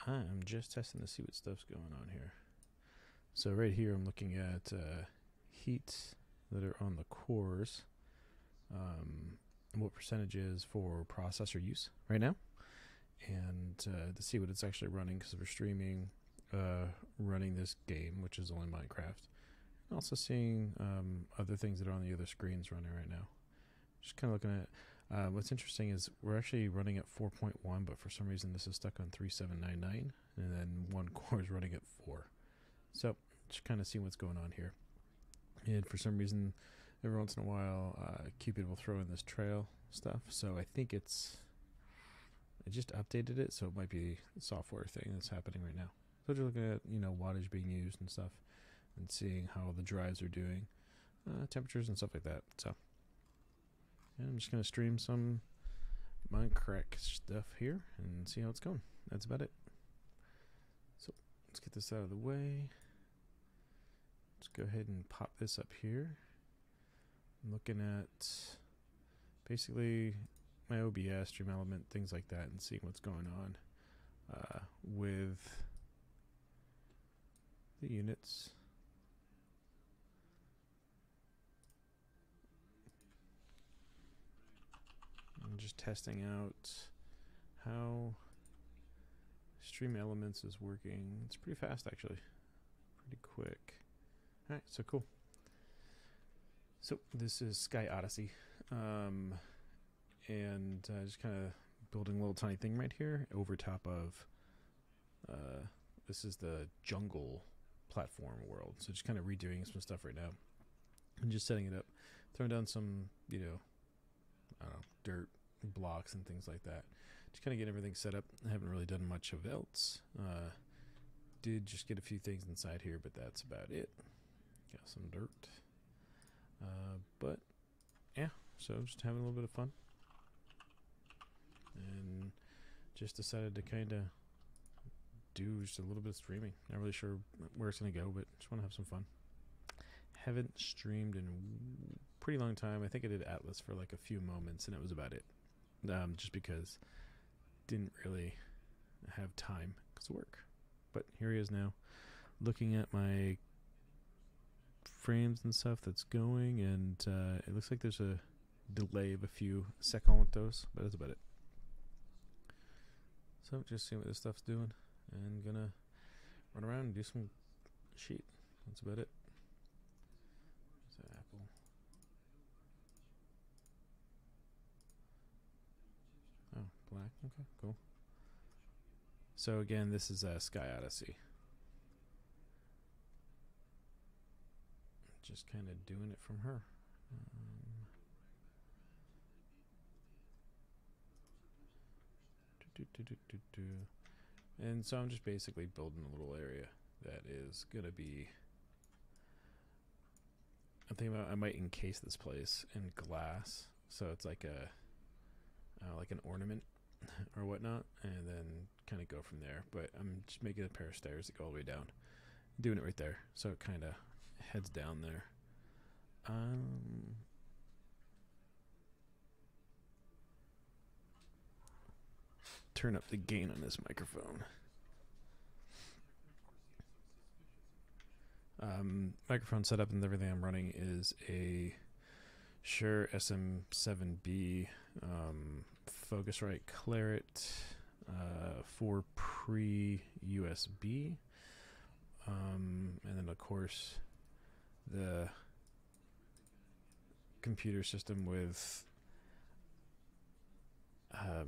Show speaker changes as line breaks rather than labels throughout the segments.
I'm just testing to see what stuff's going on here. So right here I'm looking at heats that are on the cores, and what percentage is for processor use right now, and to see what it's actually running, because we're streaming running this game, which is only Minecraft, and also seeing other things that are on the other screens running right now. Just kind of looking at what's interesting is we're actually running at 4.1, but for some reason this is stuck on 3799, and then one core is running at 4. So just kind of seeing what's going on here. And for some reason, every once in a while, Cupid will throw in this trail stuff. So I think I just updated it, so it might be a software thing that's happening right now. So just looking at, wattage being used and stuff, and seeing how the drives are doing, temperatures and stuff like that. So yeah, I'm just gonna stream some Minecraft stuff here and see how it's going. That's about it. So let's get this out of the way. Let's go ahead and pop this up here. I'm looking at basically my OBS, stream element, things like that, and seeing what's going on with the units. I'm just testing out how stream elements is working. It's pretty fast, actually. Pretty quick. Alright, so cool. So this is Sky Odyssey. And just kind of building a little tiny thing right here over top of this is the jungle platform world. So just kind of redoing some stuff right now. And just setting it up. Throwing down some, I don't know, dirt blocks and things like that. Just kind of get everything set up. I haven't really done much of else. Did just get a few things inside here, but that's about it. Got some dirt. But yeah, so just having a little bit of fun. And just decided to kind of do just a little bit of streaming. Not really sure where it's going to go, but just want to have some fun. Haven't streamed in a pretty long time. I think I did Atlas for like a few moments, and it was about it. Just because didn't really have time because of work. But here he is now, looking at my frames and stuff that's going, and it looks like there's a delay of a few seconds, but that's about it. So just seeing what this stuff's doing, and gonna run around and do some sheet. That's about it. There's that apple. Oh, black. Okay, cool. So again, this is Sky Odyssey. Just kind of doing it from her. And so I'm just basically building a little area that is gonna be. I'm thinking about I might encase this place in glass, so it's like like an ornament or whatnot, and then kind of go from there. But I'm just making a pair of stairs that go all the way down, doing it right there, so it kind of heads down there. Turn up the gain on this microphone. Microphone setup and everything I'm running is a Shure SM7B Focusrite Claret 4 pre-USB, and then of course the computer system with I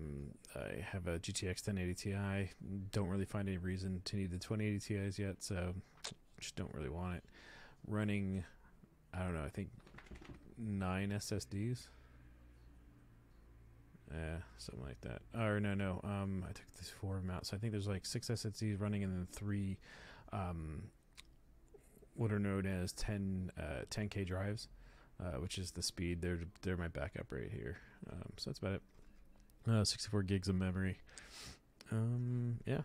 have a GTX 1080 Ti. Don't really find any reason to need the 2080 Ti's yet, so just don't really want it. Running, I don't know, I think 9 SSDs. Something like that. Or no. I took these 4 of them out, so I think there's like 6 SSDs running, and then 3 what are known as 10K drives, which is the speed. They're my backup right here. So that's about it. 64 gigs of memory. Yeah.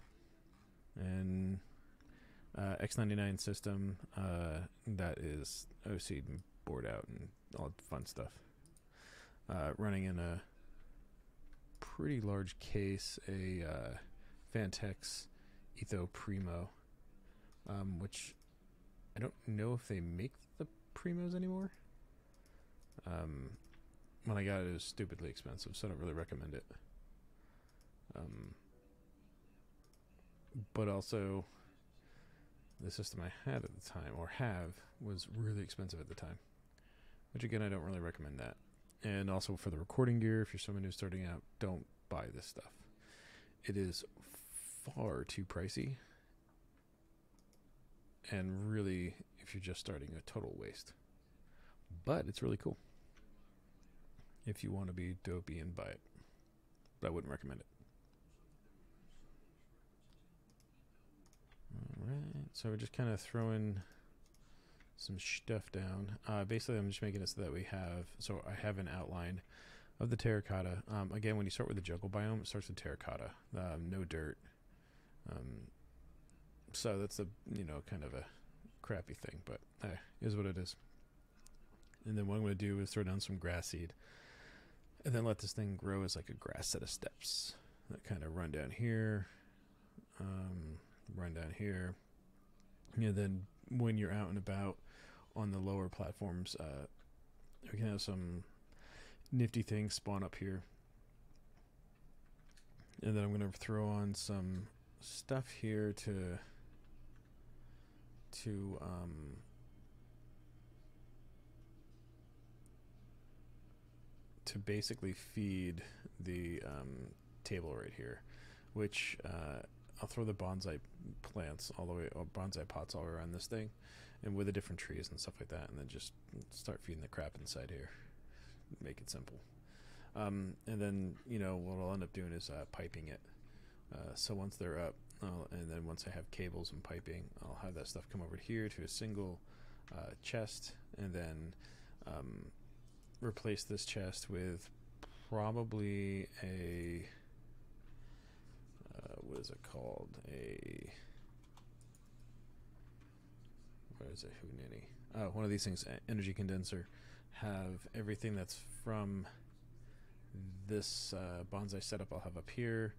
And X99 system that is OC'd and bored out and all fun stuff. Running in a pretty large case, a Fantex Etho Primo, which I don't know if they make the Primos anymore. When I got it, it was stupidly expensive, so I don't really recommend it. But also, the system I had at the time, or have, was really expensive at the time. Which again, I don't really recommend that. And also for the recording gear, if you're someone who's starting out, don't buy this stuff. It is far too pricey. And really, if you're just starting, a total waste. But it's really cool. If you want to be dopey and buy it. But I wouldn't recommend it. Alright, so we're just kind of throwing some stuff down. Basically, I'm just making it so that we have, so I have an outline of the terracotta. Again, when you start with the jungle biome, it starts with terracotta, no dirt. So that's a, kind of a crappy thing, but is what it is. And then what I'm going to do is throw down some grass seed, and then let this thing grow as like a grass set of steps that kind of run down here, run down here. And then when you're out and about on the lower platforms, we can have some nifty things spawn up here. And then I'm going to throw on some stuff here to basically feed the table right here, which I'll throw the bonsai plants all the way, or bonsai pots all around this thing, and with the different trees and stuff like that, and then just start feeding the crap inside here. Make it simple. And then, what I'll end up doing is piping it. So once they're up, and then once I have cables and piping, I'll have that stuff come over here to a single chest, and then replace this chest with probably a what is it called? What is it? Houdini. One of these things, energy condenser. Have everything that's from this bonsai setup I'll have up here,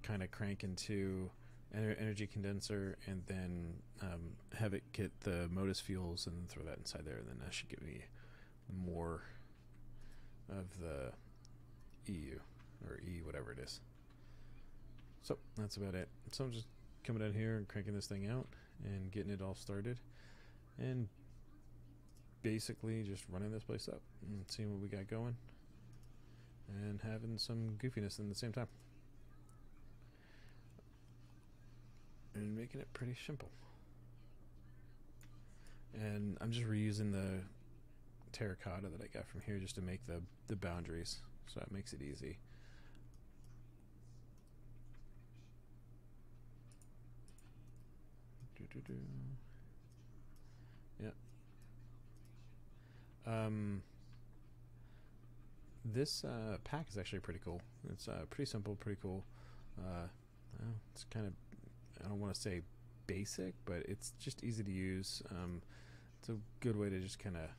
kind of crank into energy condenser, and then have it get the Modus fuels and throw that inside there, and then that should give me more of the EU, or E, whatever it is. So that's about it. So I'm just coming down here and cranking this thing out and getting it all started, and basically just running this place up and seeing what we got going and having some goofiness in the same time and making it pretty simple. And I'm just reusing the terracotta that I got from here just to make the boundaries, so that makes it easy. Yeah. This pack is actually pretty cool. It's pretty simple, pretty cool. It's kind of, I don't want to say basic, but it's just easy to use. It's a good way to just kind of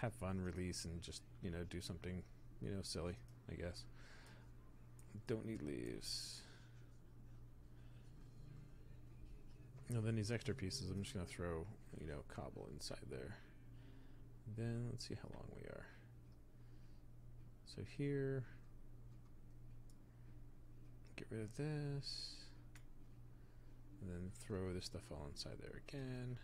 have fun, release, and just do something silly, I guess. Don't need leaves. Then these extra pieces I'm just gonna throw cobble inside there. Then let's see how long we are. So here, get rid of this, and then throw this stuff all inside there again.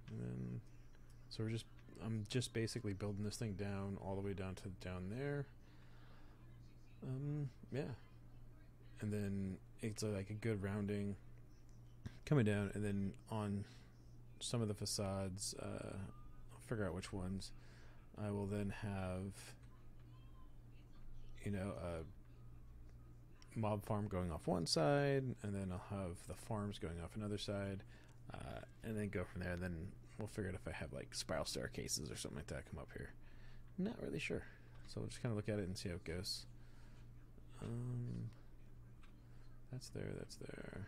And then, so I'm just basically building this thing down all the way down to down there. Yeah. And then it's like a good rounding coming down, and then on some of the facades, I'll figure out which ones. I will then have a mob farm going off one side, and then I'll have the farms going off another side, and then go from there. Then we'll figure out if I have like spiral staircases or something like that come up here. Not really sure, so we'll just kind of look at it and see how it goes. That's there, that's there.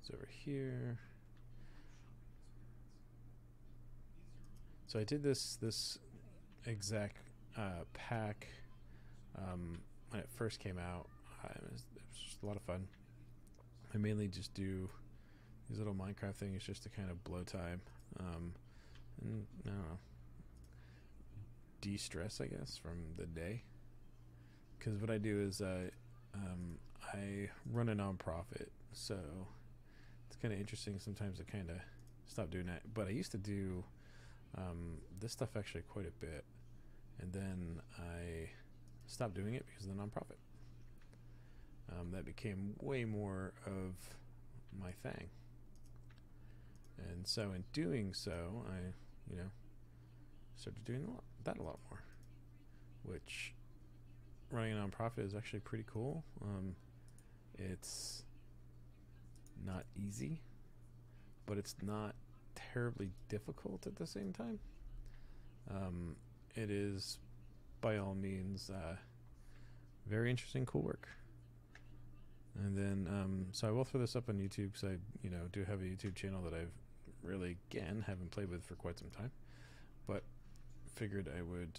It's over here. So I did this exact pack When it first came out, it was just a lot of fun. I mainly just do these little Minecraft things just to kind of blow time, and I don't know, de-stress, I guess, from the day. Because what I do is I run a nonprofit, so it's kind of interesting sometimes to kind of stop doing that. But I used to do this stuff actually quite a bit, and then I stopped doing it because of the nonprofit. That became way more of my thing, and so in doing so, I, started doing that a lot more, which running a nonprofit is actually pretty cool. It's not easy, but it's not terribly difficult at the same time. It is, by all means, very interesting, cool work. And then, so I will throw this up on YouTube because I, do have a YouTube channel that I've really, again, haven't played with for quite some time. But figured I would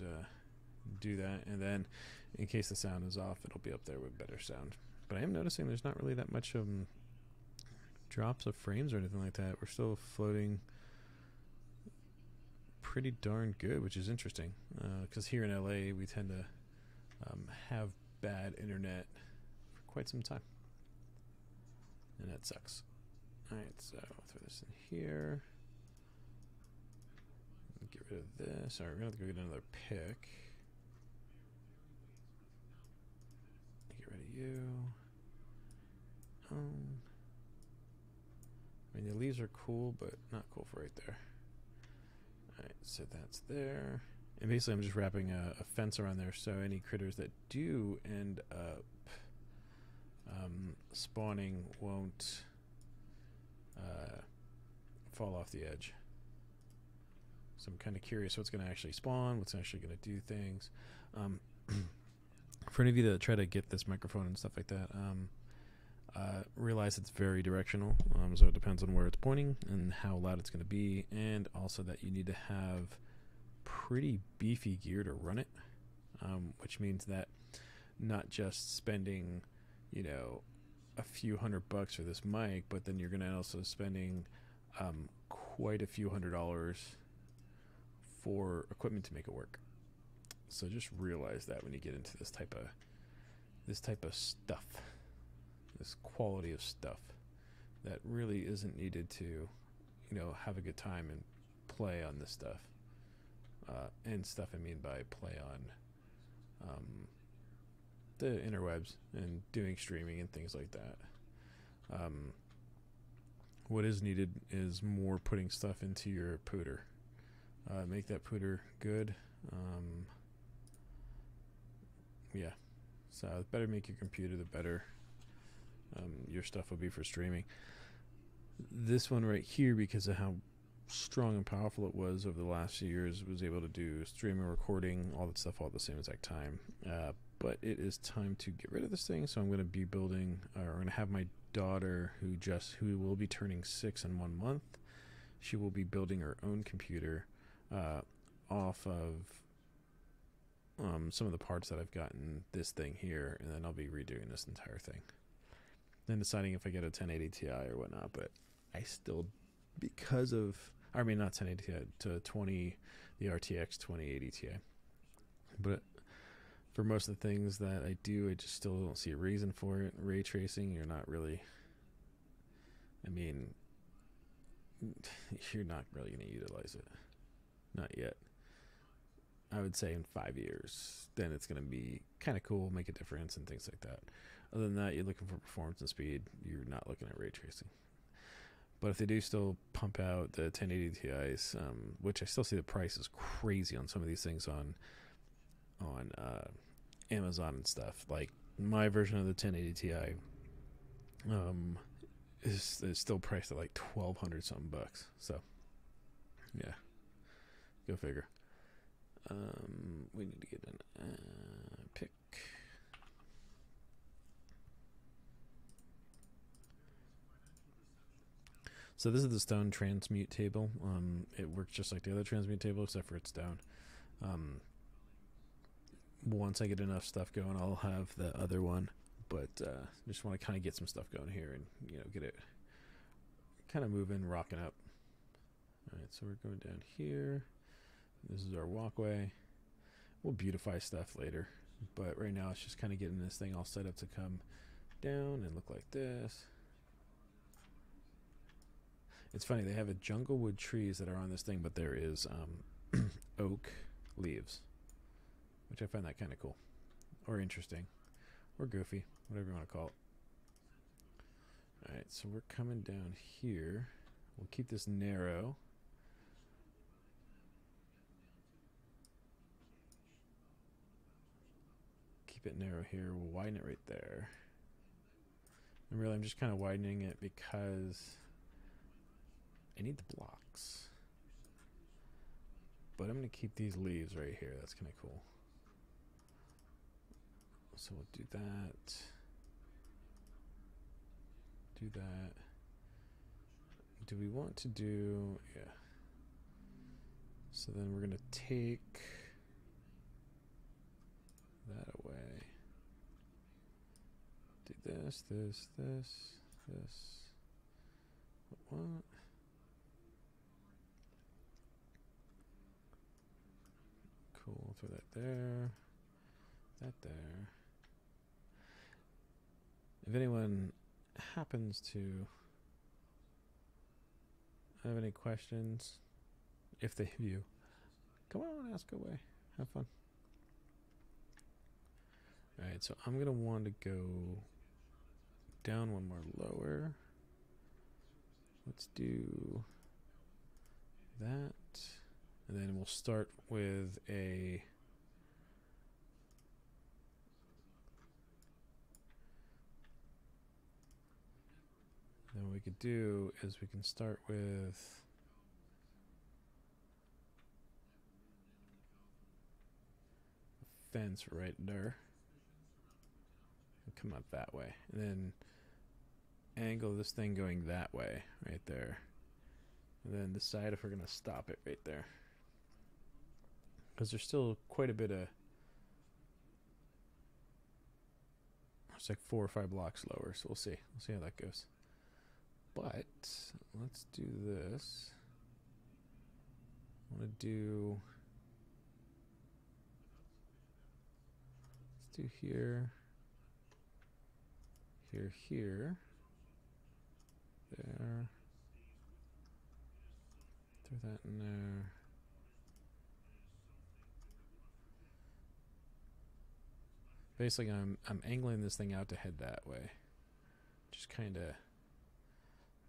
do that. And then, in case the sound is off, it'll be up there with better sound. But I am noticing there's not really that much drops of frames or anything like that. We're still floating pretty darn good, which is interesting. Because here in LA, we tend to have bad internet for quite some time. And that sucks. Alright, so I'll throw this in here. Get rid of this. Alright, we're going to have to go get another pick. Get rid of you. I mean, the leaves are cool, but not cool for right there. Alright, so that's there. And basically I'm just wrapping a fence around there so any critters that do end up spawning won't fall off the edge. So I'm kind of curious what's going to actually spawn, what's actually going to do things. For any of you that try to get this microphone and stuff like that, realize it's very directional, so it depends on where it's pointing and how loud it's going to be, and also that you need to have pretty beefy gear to run it, which means that not just spending a few $100 for this mic, but then you're going to also spending quite a few $100s for equipment to make it work. So just realize that when you get into this type of stuff, this quality of stuff that really isn't needed to have a good time and play on this stuff, and stuff I mean by play on the interwebs and doing streaming and things like that. What is needed is more putting stuff into your pooter. Make that pooter good. Yeah, so the better make your computer, the better your stuff will be for streaming. This one right here, because of how strong and powerful it was over the last few years, was able to do streaming, recording, all that stuff all at the same exact time. But it is time to get rid of this thing, so I'm going to be building, or I'm going to have my daughter, who will be turning 6 in 1 month. She will be building her own computer off of some of the parts that I've gotten this thing here, and then I'll be redoing this entire thing. Then deciding if I get a 1080 Ti or whatnot, but I still, because of, I mean not 1080 Ti, to the RTX 2080 Ti. But for most of the things that I do, I just still don't see a reason for it. Ray tracing, you're not really, I mean, you're not really going to utilize it. Not yet. I would say in 5 years, then it's going to be kind of cool, make a difference and things like that. Other than that, you're looking for performance and speed. You're not looking at ray tracing. But if they do still pump out the 1080 Ti's, which I still see the price is crazy on some of these things on Amazon and stuff. Like my version of the 1080 Ti is still priced at like $1,200 something bucks. So yeah, go figure. We need to get an pick. So this is the stone transmute table. It works just like the other transmute table, except for it's down. once I get enough stuff going, I'll have the other one. But just want to kind of get some stuff going here and, you know, get it kind of moving, rocking up. All right, so we're going down here. This is our walkway. We'll beautify stuff later, but right now it's just kind of getting this thing all set up to come down and look like this. It's funny, they have a jungle wood trees that are on this thing, but there is oak leaves, which I find that kind of cool or interesting or goofy, whatever you want to call it. All right, so we're coming down here. We'll keep this narrow. Keep it narrow here. We'll widen it right there. And really, I'm just kind of widening it because I need the blocks. But I'm going to keep these leaves right here. That's kind of cool. So we'll do that. Do that. Do we want to do... Yeah. So then we're going to take that away. Do this, this, this, this. What? Cool, throw that there. That there. If anyone happens to have any questions, if they have you, come on, ask away. Have fun. Alright, so I'm going to want to go down one more lower. Let's do that. And then we'll start with a... Then what we could do is we can start with... a fence right there. Come up that way, and then angle this thing going that way right there, and then decide if we're going to stop it right there, because there's still quite a bit of, it's like 4 or 5 blocks lower, so we'll see how that goes. But let's do this. I want to do, let's do here, here, there, throw that in there. Basically, I'm angling this thing out to head that way. Just kind of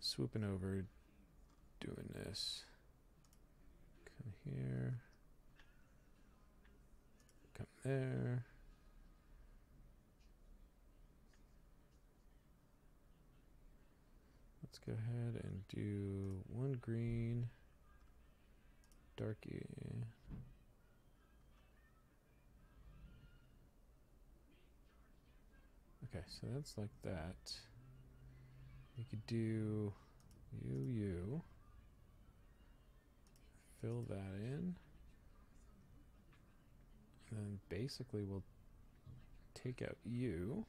swooping over, doing this. Come here, come there. Let's go ahead and do one green, darky. Okay, so that's like that. We could do you, fill that in, and then basically we'll take out you.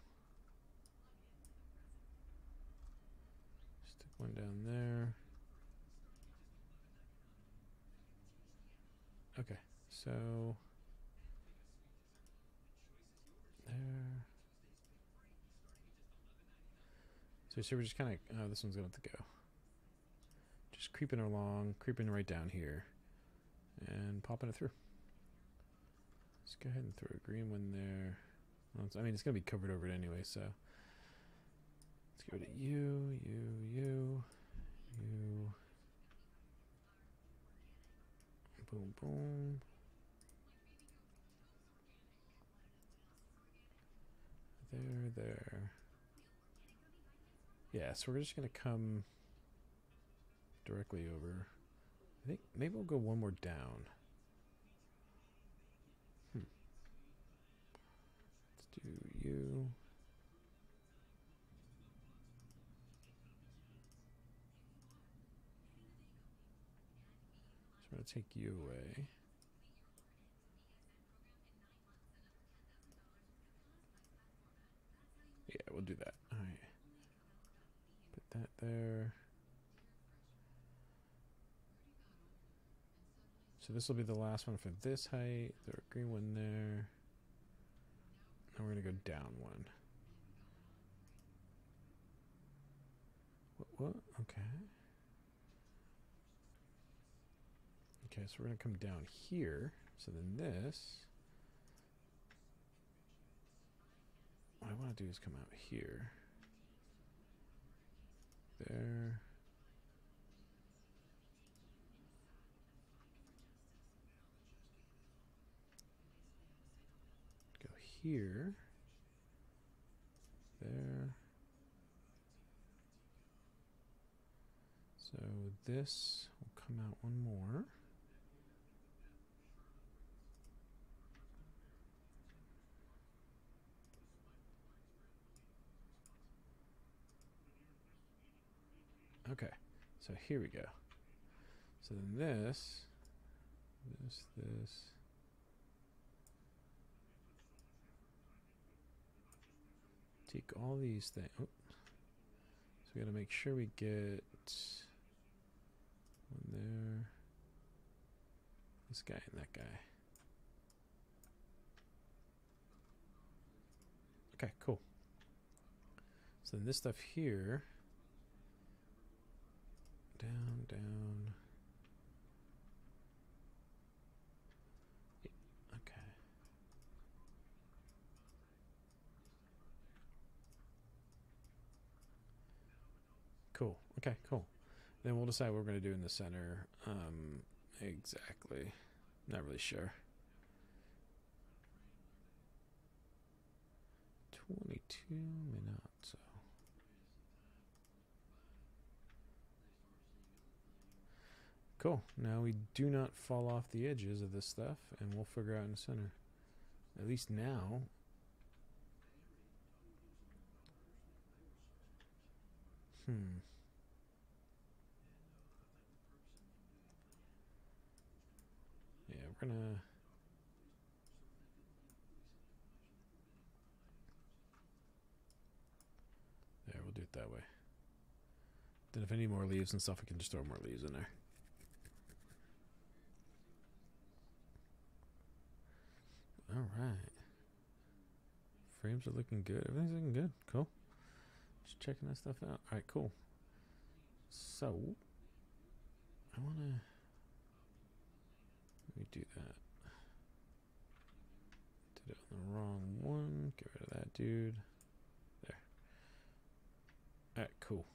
One down there. Okay, so there. So we're just kind of, oh, this one's going to have to go. Just creeping along, creeping right down here, and popping it through. Let's go ahead and throw a green one there. Well, I mean, it's going to be covered over it anyway, so. Let's get rid of you. Boom, boom. There. Yeah, so we're just going to come directly over. I think maybe we'll go one more down. Let's do you. So I'm going to take you away. Yeah, we'll do that. All right. Put that there. So this will be the last one for this height. The green one there. And we're going to go down one. What? Okay. Okay, so we're going to come down here. So then this. What I want to do is come out here. There. Go here. There. So this will come out one more. Okay, so here we go. So then this. Take all these things. Oh. So we got to make sure we get one there. This guy and that guy. Okay, cool. So then this stuff here. Down, down. Yeah, okay. Cool. Okay, cool. Then we'll decide what we're going to do in the center. Exactly. Not really sure. 22 minutes. Cool. Now we do not fall off the edges of this stuff, and we'll figure out in the center. At least now. Yeah, we're gonna. There, we'll do it that way. Then if I need more leaves and stuff, I can just throw more leaves in there. All right. Frames are looking good. Everything's looking good. Cool. Just checking that stuff out. All right, cool. So, I want to... Let me do that. Did it on the wrong one. Get rid of that dude. There. All right, cool.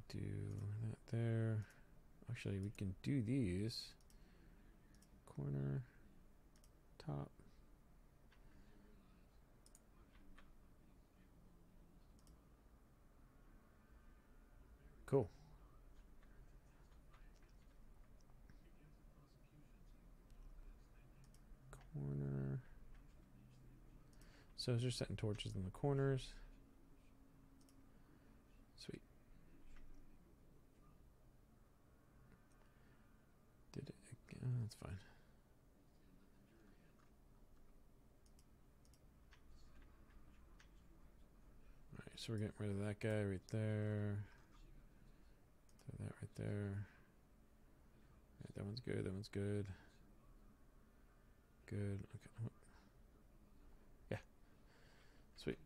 Do that there. Actually, we can do these. Corner, top. Cool. Corner. So they're setting torches in the corners. Sweet. Did it again? Oh, that's fine. Alright, so we're getting rid of that guy right there. Throw that right there. Right, that one's good, that one's good. Good, okay. Yeah. Sweet.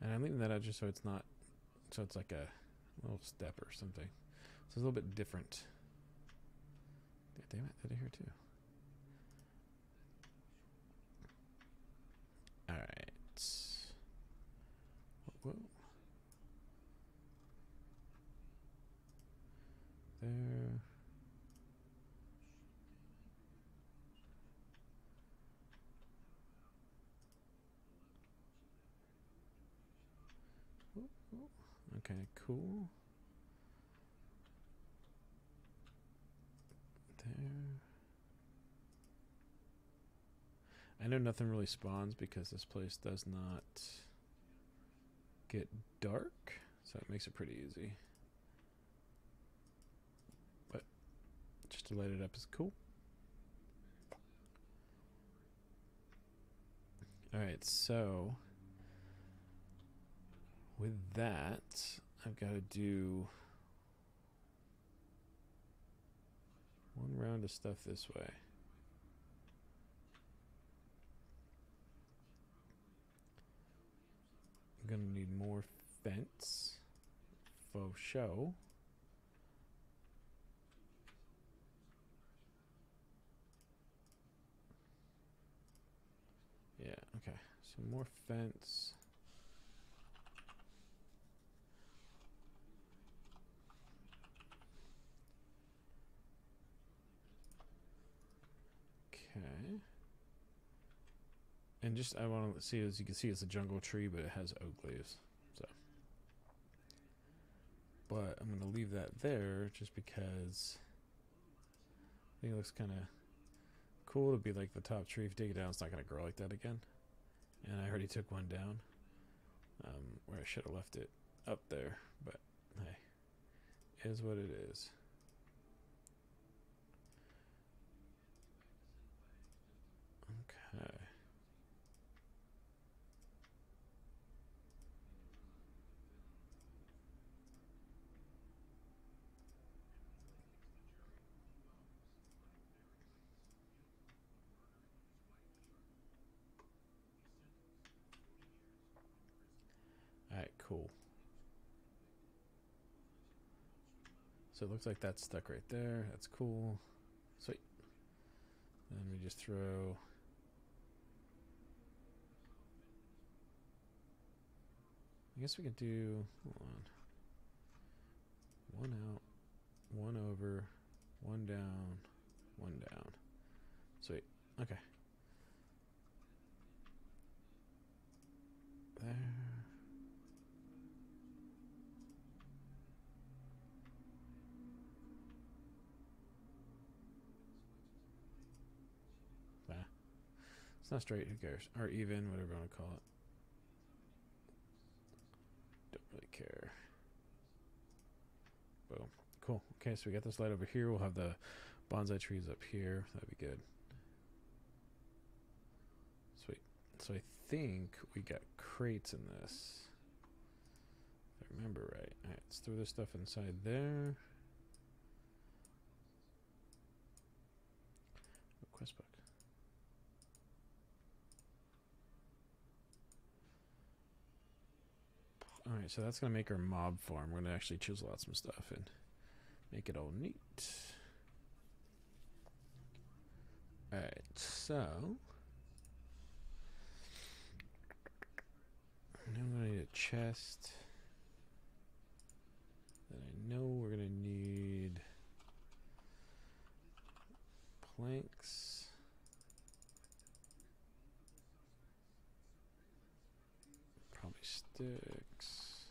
And I'm leaving that out just so it's not, so it's like a little step or something. So it's a little bit different. Damn it, did I hear too? Alright. Whoa. There. Okay, cool. There. I know nothing really spawns because this place does not get dark, so it makes it pretty easy. But just to light it up is cool. Alright, so with that, I've got to do one round of stuff this way. I'm going to need more fence, faux show. Yeah, okay. So more fence. Okay. And just, I want to see, as you can see, it's a jungle tree, but it has oak leaves. So, but I'm going to leave that there just because I think it looks kind of cool to be like the top tree. If you take it down, it's not going to grow like that again. And I already took one down, where I should have left it up there, but hey, is what it is. Okay. Alright, cool. So it looks like that's stuck right there. That's cool. Sweet. Then we just throw I guess we could do, hold on. One out, one over, one down, one down. Sweet. Okay. There. Nah. It's not straight, who cares? Or even, whatever you want to call it. Don't really care. Boom. Cool. Okay, so we got this light over here. We'll have the bonsai trees up here. That'd be good. Sweet. So I think we got crates in this. If I remember right. Alright, let's throw this stuff inside there. Oh, quest book. Alright, so that's going to make our mob farm. We're going to actually chisel out some stuff and make it all neat. Alright, so now I'm going to need a chest. Then I know we're going to need planks. Probably sticks.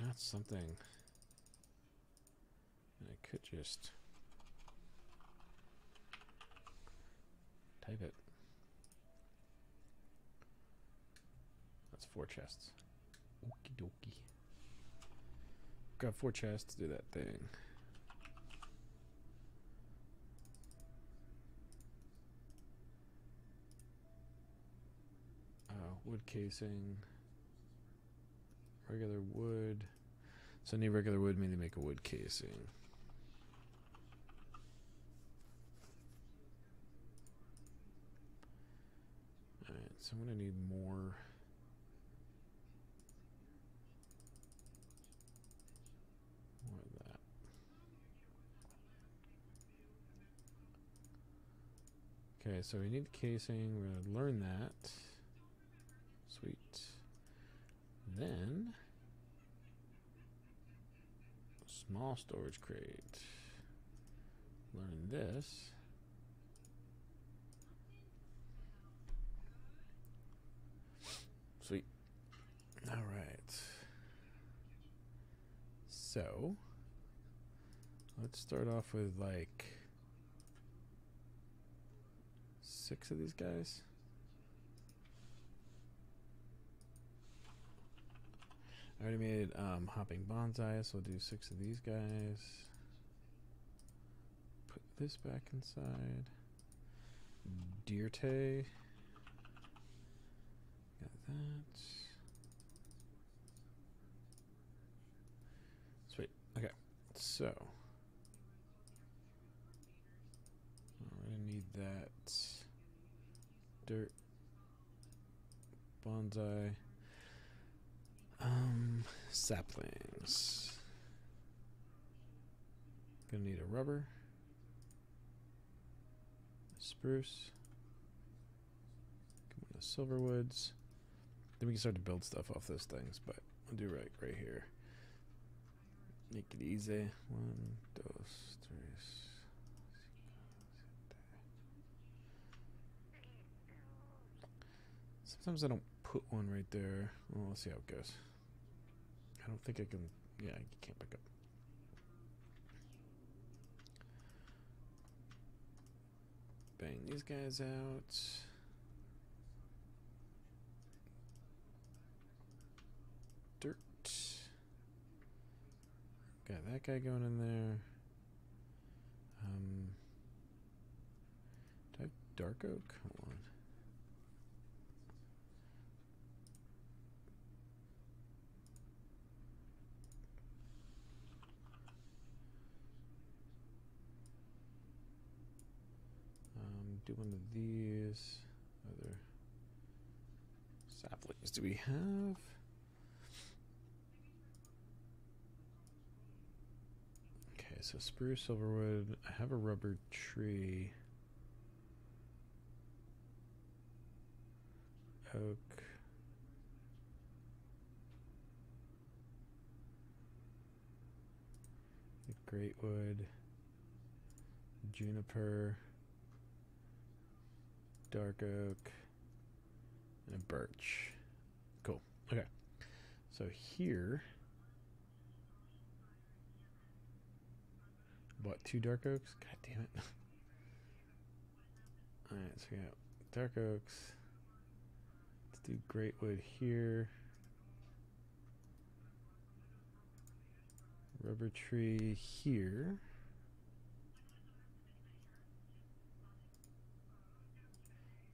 That's something. I could just type it. That's 4 chests. Okie dokie. Grab 4 chests to do that thing. Wood casing. Regular wood. So any regular wood means they make a wood casing. Alright, so I'm going to need more. More of that. Okay, so we need the casing. We're going to learn that. Sweet. Then, small storage crate. Learn this. Sweet. All right. So, let's start off with like 6 of these guys. I already made hopping bonsai, so I'll do 6 of these guys. Put this back inside. Dirte. Got that. Sweet. Okay. So. We're going to need that. Dirt. Bonsai. Saplings. Gonna need a rubber. Spruce. Come on, the silver woods. Then we can start to build stuff off those things, but I'll do right here. Make it easy. 1, 2, 3. Sometimes I don't put one right there. Well, let's see how it goes. I don't think I can. Yeah, I can't pick up. Bang these guys out. Dirt. Got that guy going in there. Do I have dark oak? Hold on. Do one of these other saplings. Do we have? Okay, so spruce, silverwood. I have a rubber tree. Oak. Greatwood. Juniper. Dark oak, and a birch. Cool. Okay. So here, bought 2 dark oaks. God damn it. Alright, so we got dark oaks. Let's do greatwood here. Rubber tree here.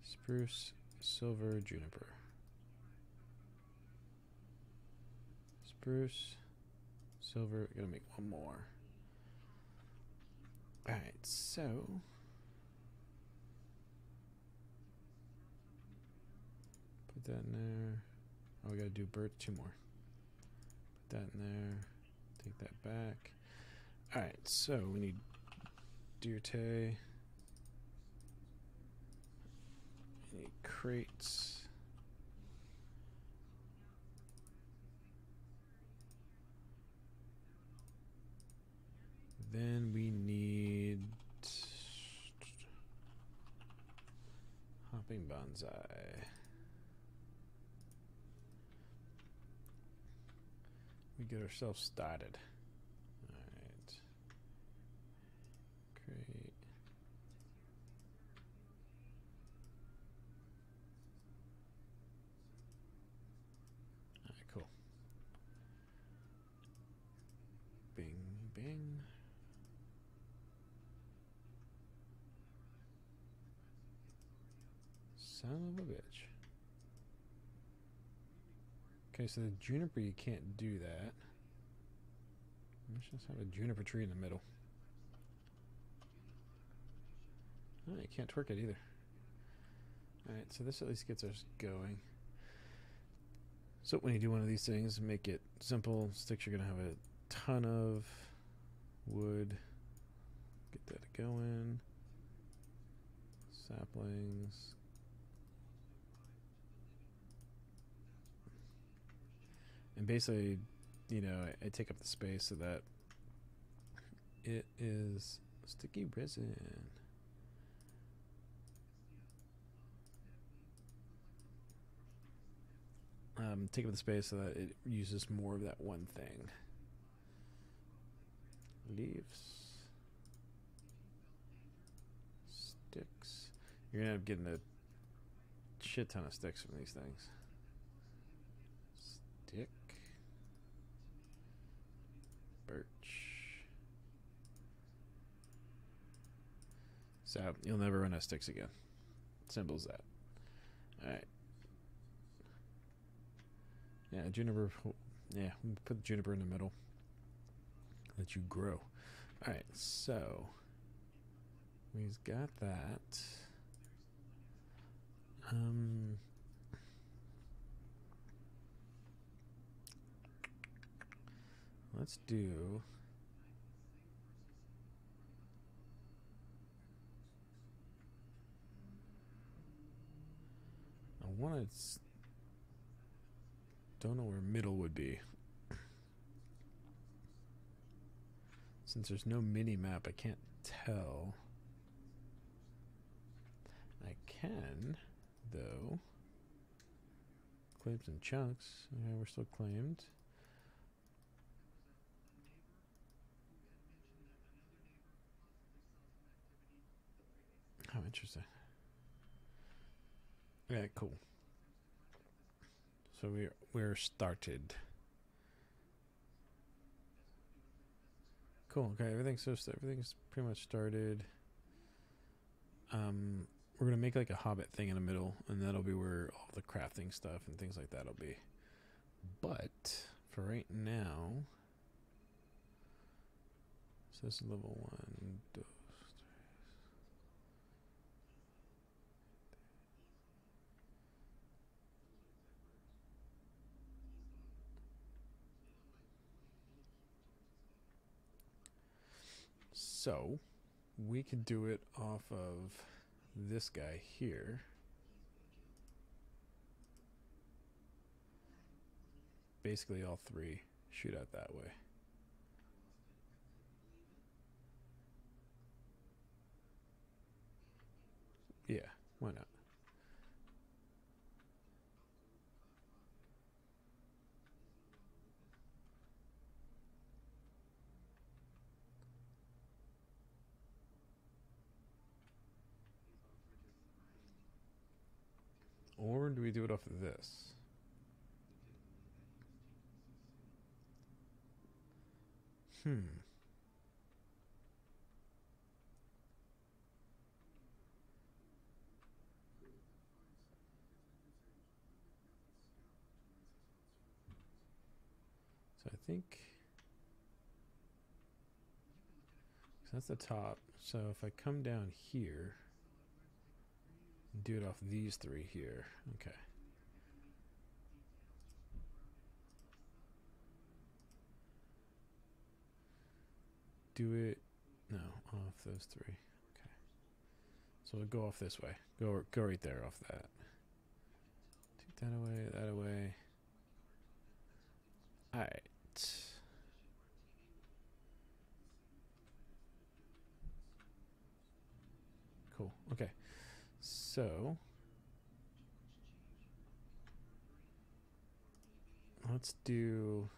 Spruce, silver, juniper. Spruce, silver. Gotta make one more. Alright, so. Put that in there. Oh, we gotta do birch. 2 more. Put that in there. Take that back. Alright, so we need dirte. Need crates. Then we need hopping bonsai. We get ourselves started. Alright. Crate. Alright, cool. Bing, bing. Son of a bitch. Okay, so the juniper, you can't do that. Let's just have a juniper tree in the middle. Oh, you can't twerk it either. Alright, so this at least gets us going. So when you do one of these things, make it simple. Sticks, you're going to have a ton of wood. Get that going. Saplings. And basically, you know, I take up the space so that it is sticky resin. Take up the space so that it uses more of that one thing. Leaves. Sticks. You're gonna end up getting a shit ton of sticks from these things. Stick. birch. So you'll never run out of sticks again. Simple as that. Alright. Yeah, juniper. Yeah, put the juniper in the middle. Let you grow. Alright, so we've got that. Let's do. I want to. Don't know where middle would be. Since there's no mini map, I can't tell. I can, though. Claims and chunks. Okay, we're still claimed. Oh, interesting. Yeah, cool. So we're started. Cool. Okay, everything's pretty much started. We're gonna make like a hobbit thing in the middle, and that'll be where all the crafting stuff and things like that'll be. But for right now, so this is level 1. So we could do it off of this guy here. Basically all three shoot out that way. Yeah, why not? Or do we do it off of this? So I think so that's the top. So if I come down here and do it off these three here, okay. Do it no off those three. Okay. So we'll go off this way. Go right there off that. Take that away, that away. Alright. Cool. Okay. So let's do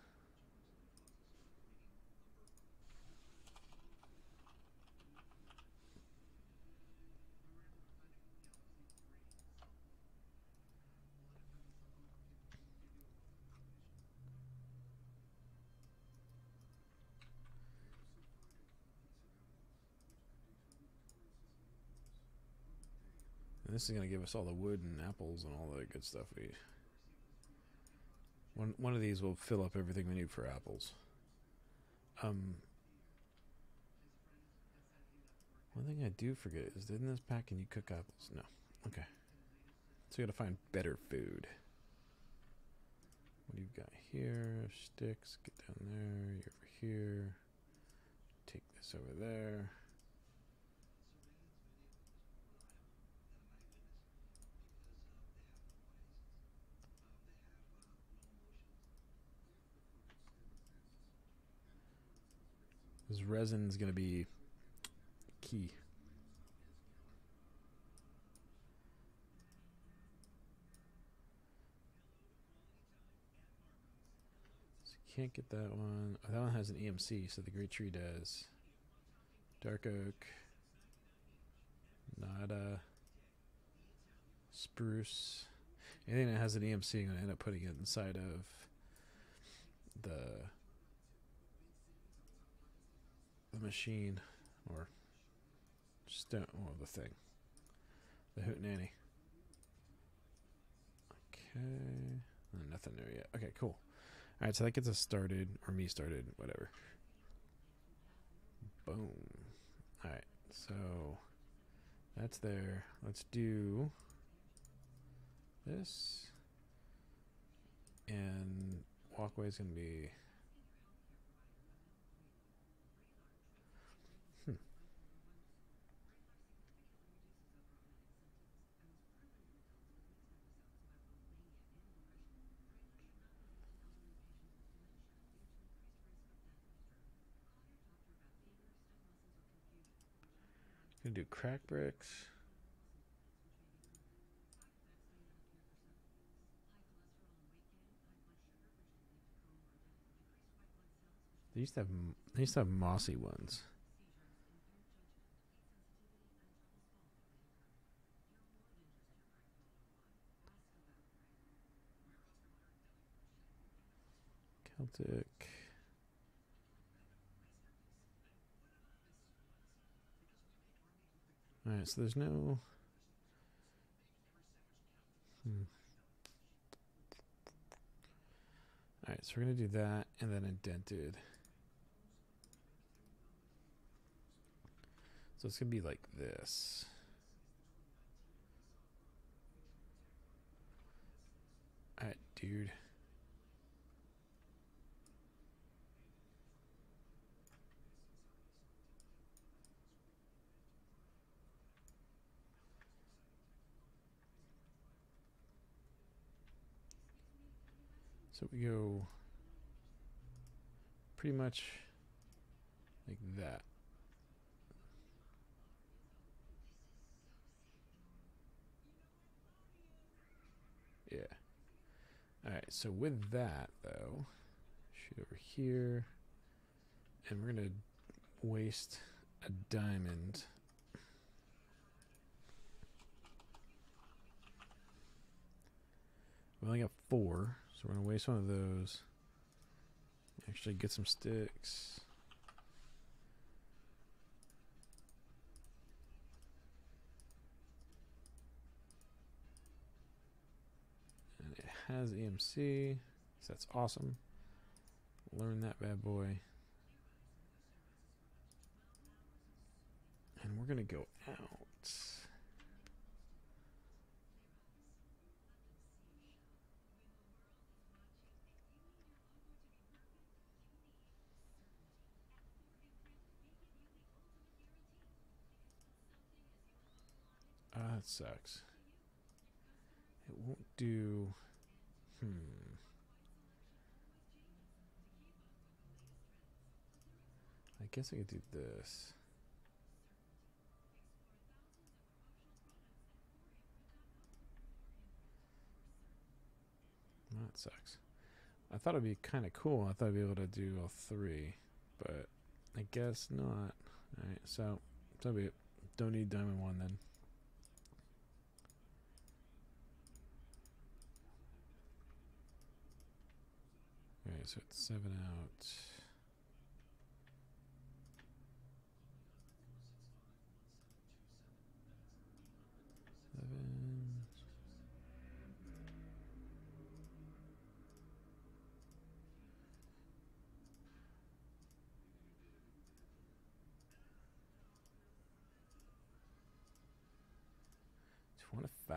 and this is going to give us all the wood and apples and all the good stuff we. One of these will fill up everything we need for apples. One thing I do forget is in this pack, can you cook apples? No. Okay. So we got to find better food. What do you got here? Sticks. Get down there. You're over here. Take this over there. This resin is going to be key. So you can't get that one. Oh, that one has an EMC, so the great tree does. Dark oak. Nada. Spruce. Anything that has an EMC, I'm going to end up putting it inside of the the machine, or stone, or the thing, the hootenanny. Okay, nothing there yet. Okay, cool. All right, so that gets us started, or me started, whatever. Boom. All right, so that's there. Let's do this, and walkway is gonna be. Gonna do crack bricks. They used to have mossy ones. Celtic. All right, so there's no. All right, so we're gonna do that, and then indented. So it's gonna be like this. All right, dude. So we go pretty much like that. Yeah. All right, so with that, though, shoot over here, and we're going to waste a diamond. We only got 4, so we're going to waste one of those. Actually get some sticks. And it has EMC, so that's awesome. Learn that bad boy. And we're going to go out. That sucks. It won't do. I guess I could do this. That sucks. I thought it'd be kind of cool. I thought I'd be able to do all 3, but I guess not. Alright, so that'll be it. Don't need diamond 1 then. Alright, so it's 7 out. 7. One of 5.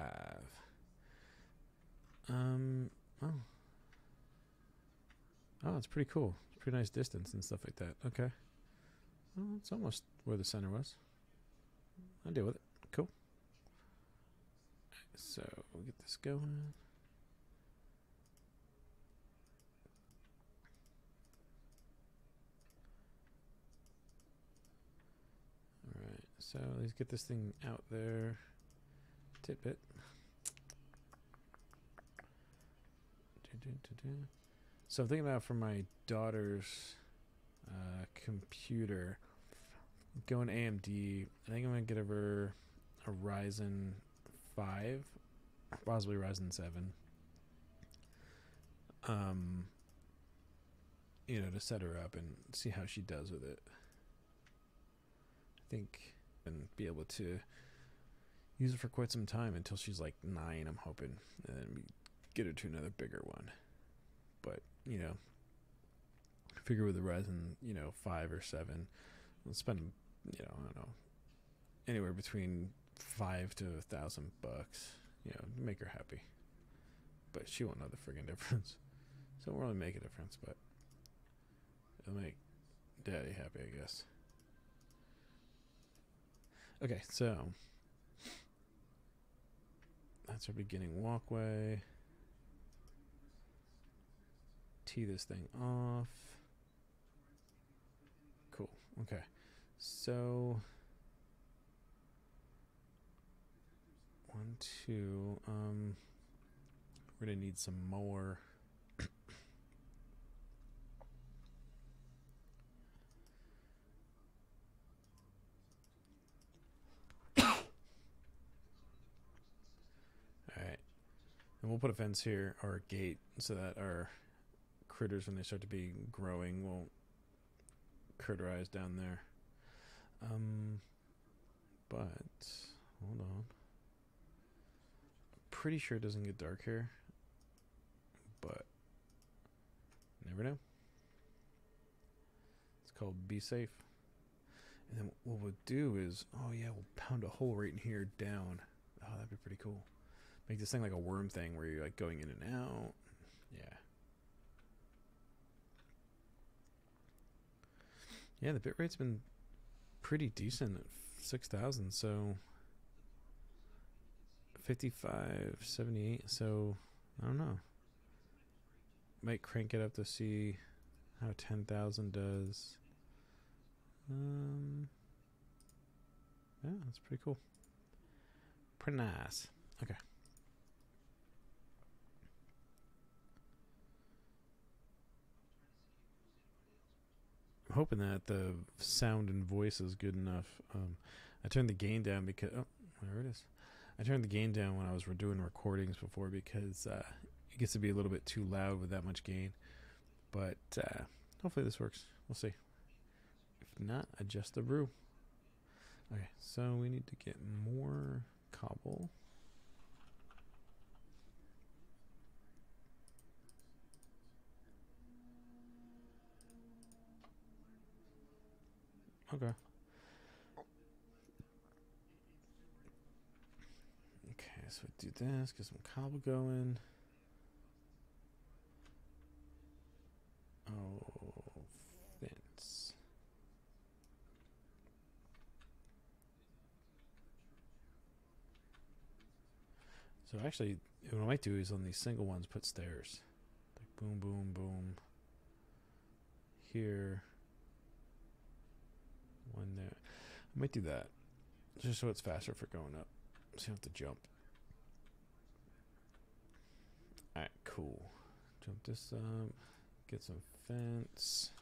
Oh, it's pretty cool. It's pretty nice distance and stuff like that. Okay. Well, it's almost where the center was. I'll deal with it. Cool. So we'll get this going. Alright, so let's get this thing out there. Tip it. So I'm thinking about for my daughter's computer, going AMD. I think I'm gonna get her a Ryzen 5, possibly Ryzen 7. You know, to set her up and see how she does with it. think, and be able to use it for quite some time until she's like 9, I'm hoping, and then we get her to another bigger one. But, you know, figure with the Ryzen, 5 or 7, we'll spend, I don't know, anywhere between $5 to $1,000, make her happy. But she won't know the friggin' difference. So it won't really make a difference, but it'll make Daddy happy, I guess. Okay, so that's our beginning walkway. Tee this thing off. Cool. Okay. So 1, 2. We're gonna need some more. Alright. And we'll put a fence here, or a gate, so that our critters, when they start to be growing, won't critterize down there. But hold on. Pretty sure it doesn't get dark here, but never know. It's called Be Safe. And then what we'll do is, we'll pound a hole right in here down. Oh, that'd be pretty cool. Make this thing like a worm thing where you're like going in and out. Yeah. Yeah, the bitrate's been pretty decent at 6,000, so 55, 78, so I don't know. Might crank it up to see how 10,000 does. Yeah, that's pretty cool. Pretty nice. Okay. I'm hoping that the sound and voice is good enough. I turned the gain down because there it is. I turned the gain down when I was doing recordings before because it gets to be a little bit too loud with that much gain. But hopefully this works. We'll see. If not, adjust the brew. Okay, so we need to get more cobble. Okay. Okay, so we do this, get some cobble going. Oh, fence. So actually, what I might do is on these single ones, put stairs. Like boom, boom, boom. Here. One there. I might do that. Just so it's faster for going up. So you don't have to jump. Alright, cool. Jump this up. Get some fence.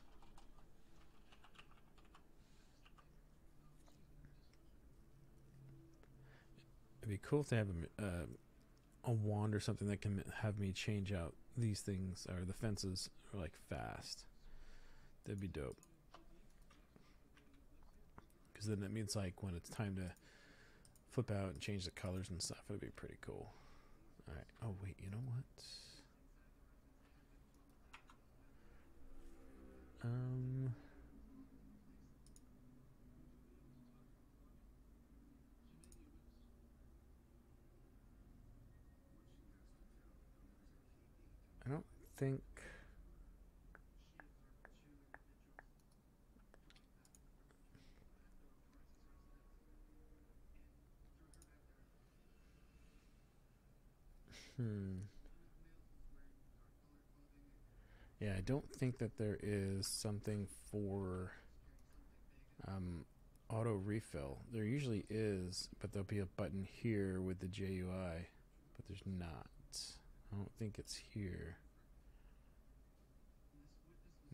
It'd be cool to have a wand or something that can have me change out these things, or the fences, like fast. That'd be dope. Because then that means like when it's time to flip out and change the colors and stuff, it'd be pretty cool. Alright. Oh wait, you know what? I don't think yeah, I don't think that there is something for auto refill. There usually is, but there'll be a button here with the JUI, but there's not. I don't think it's here.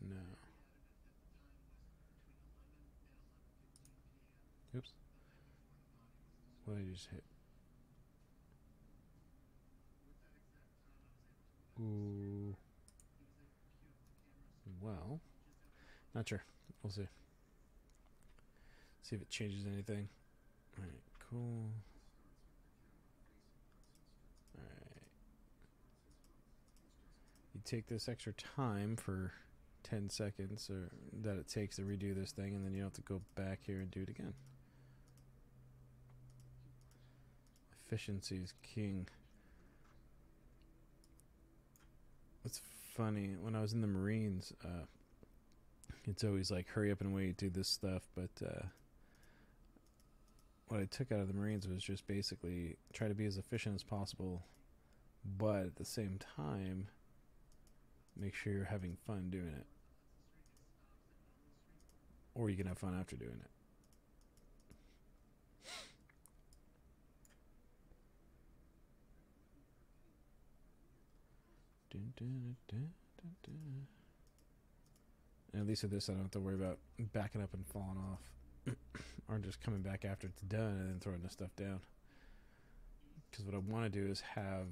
No. Oops. What did I just hit? Ooh. Well, not sure. We'll see. See if it changes anything. Alright, cool. Alright. You take this extra time for 10 seconds or that it takes to redo this thing, and then you don't have to go back here and do it again. Efficiency is king. It's funny, when I was in the Marines, it's always like hurry up and wait, do this stuff, but what I took out of the Marines was just basically try to be as efficient as possible, but at the same time make sure you're having fun doing it, or you can have fun after doing it. And at least with this I don't have to worry about backing up and falling off or just coming back after it's done and then throwing the stuff down, because what I want to do is have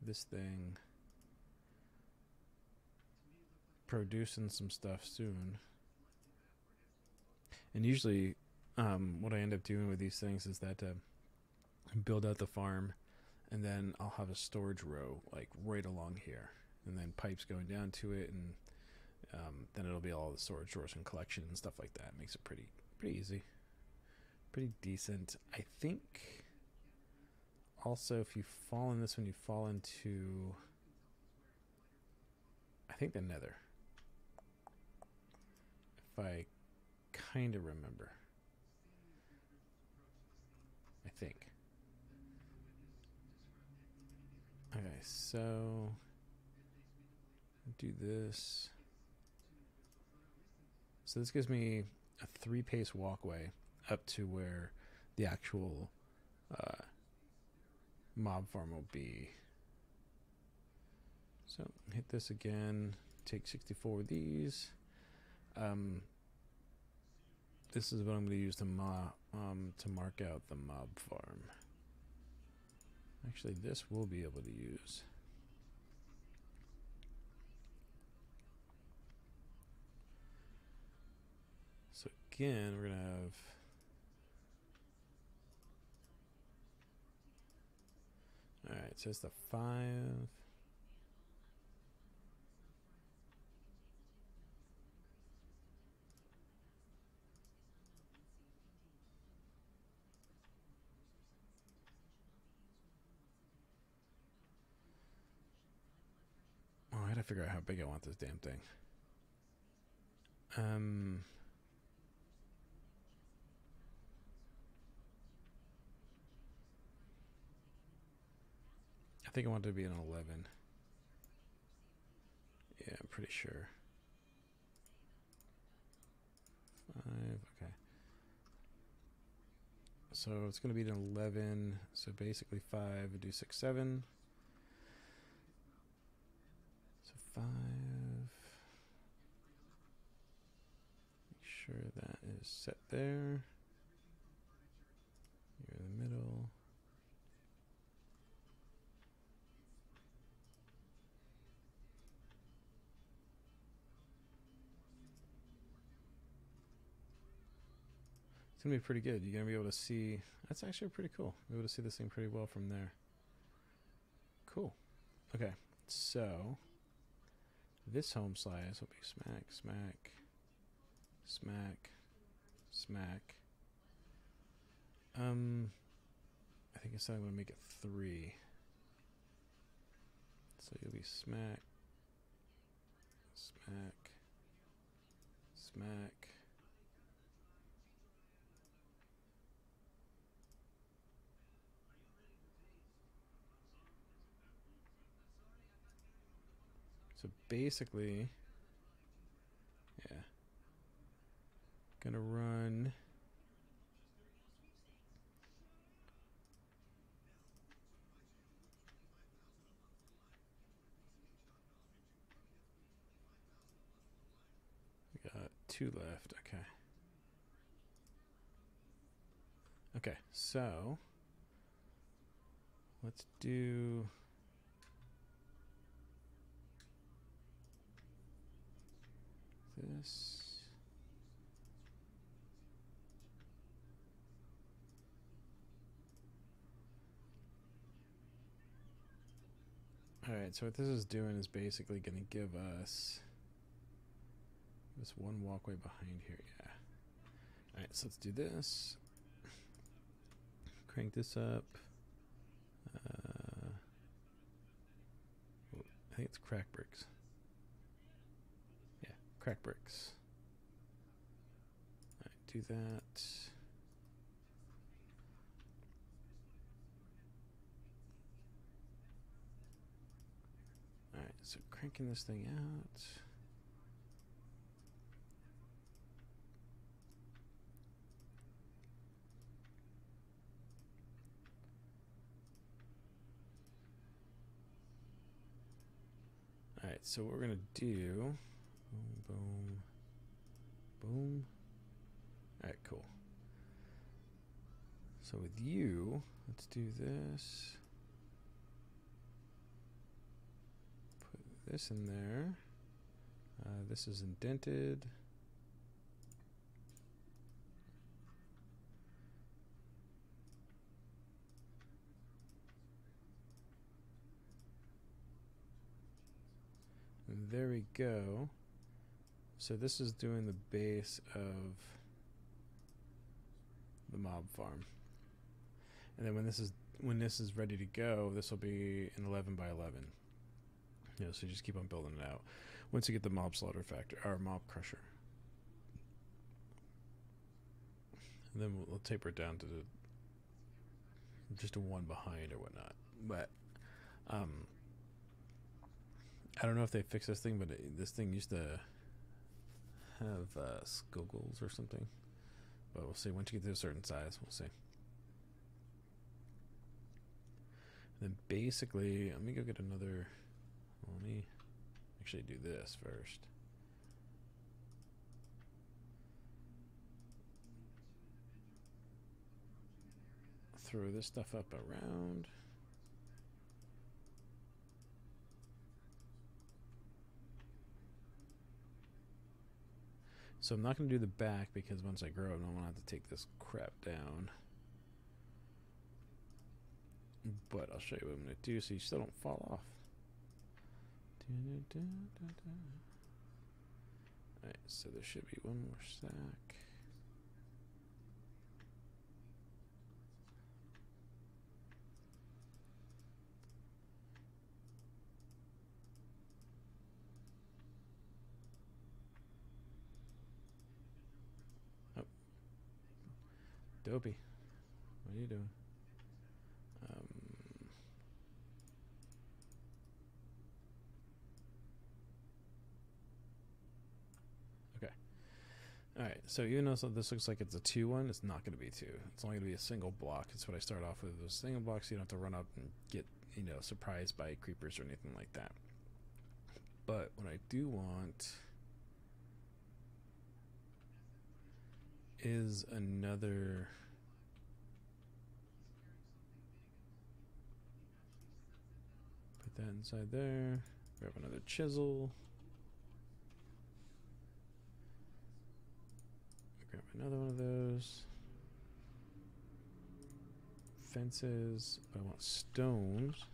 this thing producing some stuff soon. And usually what I end up doing with these things is that build out the farm, and then I'll have a storage row like right along here, and then pipes going down to it, and then it'll be all the storage drawers and collection and stuff like that. Makes it pretty easy, pretty decent. I think also if you fall in this one, you fall into, I think, the nether, if I kind of remember. I think. Okay, so do this. So this gives me a 3-pace walkway up to where the actual mob farm will be. So hit this again, take 64 of these. This is what I'm going to use to mark out the mob farm. Actually, this we'll be able to use. So again, we're going to have alright, so it's the 5. Oh, I gotta figure out how big I want this damn thing. I think I want it to be an 11. Yeah, I'm pretty sure. 5, okay. So it's going to be an 11. So basically 5, we'll do 6, 7. So 5. Make sure that is set there. You're in the middle. It's going to be pretty good. You're going to be able to see. That's actually pretty cool. Be able to see this thing pretty well from there. Cool. Okay. So this home slice will be smack, smack, smack, smack. I think it's I'm going to make it 3. So you'll be smack, smack, smack. So basically, yeah, gonna run we got 2 left. Okay. Okay, so let's do this. Alright, so what this is doing is basically going to give us this one walkway behind here, yeah. Alright, so let's do this. Crank this up. I think it's crack bricks. Yeah, crack bricks. Alright, do that. Alright, so cranking this thing out. Alright, so what we're going to do, boom, boom, boom. Alright, cool. So with you, let's do this. Put this in there. This is indented. And there we go. So this is doing the base of the mob farm. And then when this is ready to go, this will be an 11 by 11. You know, so you just keep on building it out. Once you get the mob slaughter factor or mob crusher, and then we'll taper it down to just a one behind or whatnot. But I don't know if they fixed this thing, but this thing used to have squiggles or something. But we'll see. Once you get to a certain size, we'll see. And then basically, let me go get another. Let me actually do this first. Throw this stuff up around. So I'm not going to do the back because once I grow, I don't want to have to take this crap down. But I'll show you what I'm going to do so you still don't fall off. Alright, so there should be one more stack. Oh. Dopey. What are you doing? Alright, so even though this looks like it's a 2-1, it's not going to be 2. It's only going to be a single block. That's what I start off with. Those single blocks, you don't have to run up and get, you know, surprised by creepers or anything like that. But what I do want is another... Put that inside there. Grab another chisel. Grab another one of those. Fences. I want stones.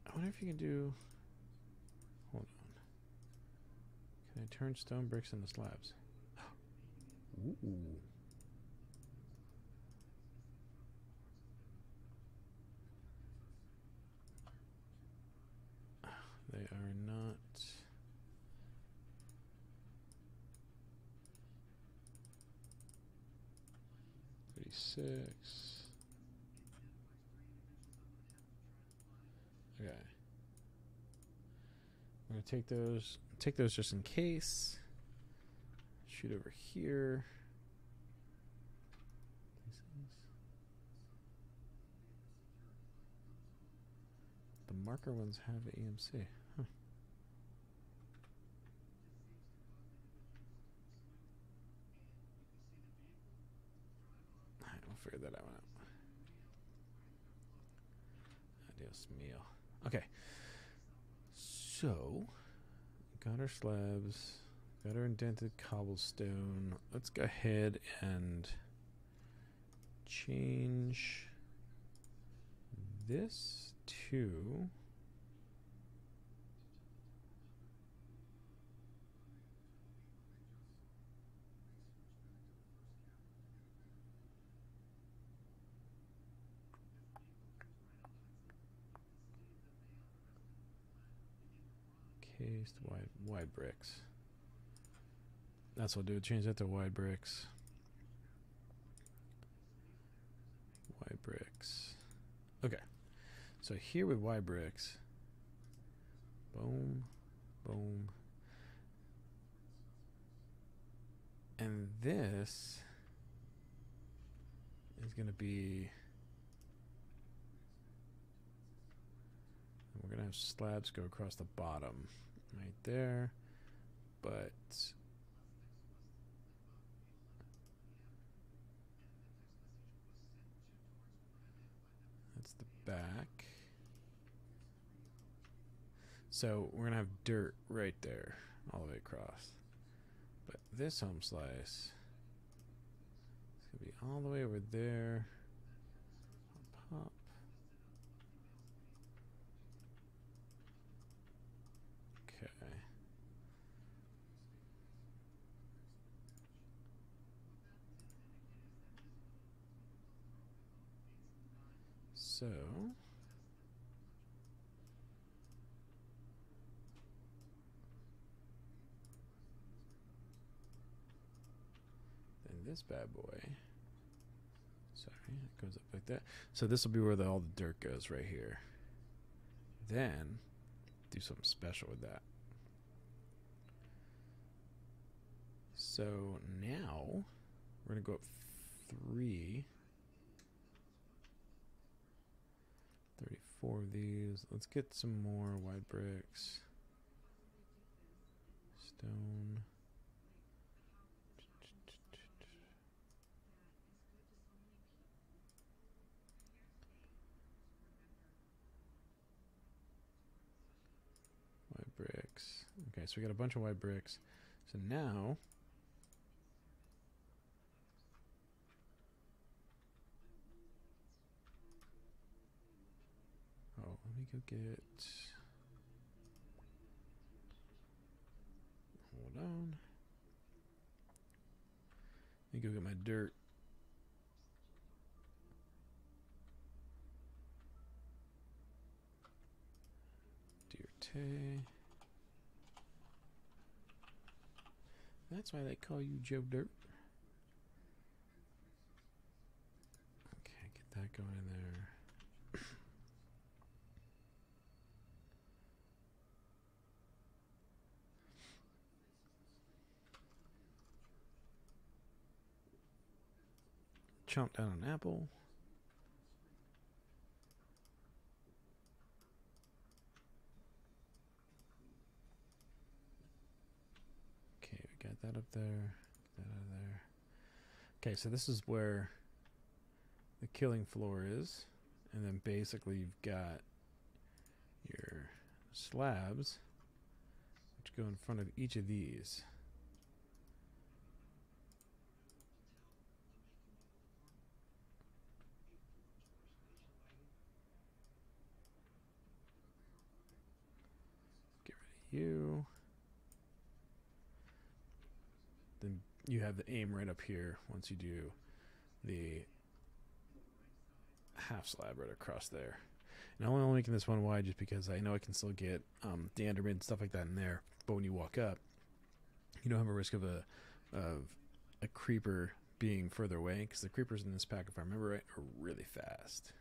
I wonder if you can do... Hold on. Can I turn stone bricks into slabs? Ooh. They are not... 36. Okay. I'm gonna take those just in case. Shoot over here. The marker ones have EMC. Huh. Alright, we'll figure that out. Adios mio. Okay. So, got our slabs, got our indented cobblestone. Let's go ahead and change this to cased wide bricks. That's what I'll do. Change that to wide bricks. Wide bricks. Okay. So here with wide bricks. Boom. Boom. And this is going to be... We're going to have slabs go across the bottom. Right there. But... that's the back. So we're going to have dirt right there. All the way across. But this home slice... it's going to be all the way over there. Pop. Okay. So then this bad boy, sorry, it goes up like that. So this will be where all the dirt goes right here. Then do something special with that. So now we're gonna go up 34 of these. Let's get some more wide bricks. Stone. Wide bricks. Okay, so we got a bunch of wide bricks. So now let me go get... hold on. Let me go get my dirt. Dirte. That's why they call you Joe Dirt. Okay, get that going in there. Chomp down an apple. Okay, we got that up there. Get that out of there. Okay, so this is where the killing floor is. And then basically you've got your slabs, which go in front of each of these. You. Then you have the aim right up here once you do the half slab right across there. And I'm only making this one wide just because I know I can still get the Enderman and stuff like that in there. But when you walk up, you don't have a risk of a creeper being further away, because the creepers in this pack, if I remember right, are really fast.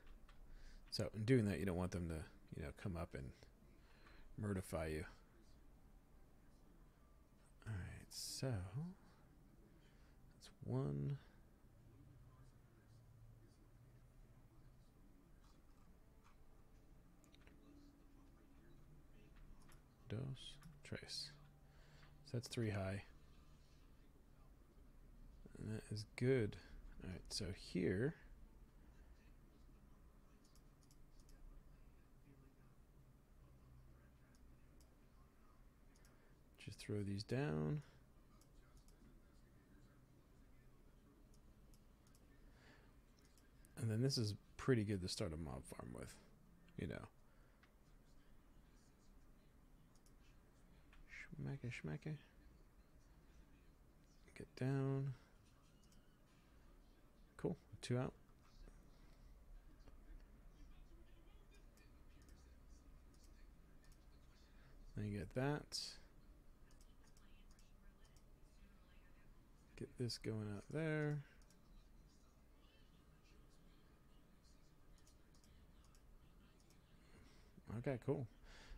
So in doing that, you don't want them to, come up and murderify you. Alright, so that's one. Dos, trace. So that's 3 high. And that is good. Alright, so here just throw these down. And then this is pretty good to start a mob farm with. you know. Schmacka, schmacka. Get down. Cool. 2 out. Then you get that. Get this going out there. Okay, cool.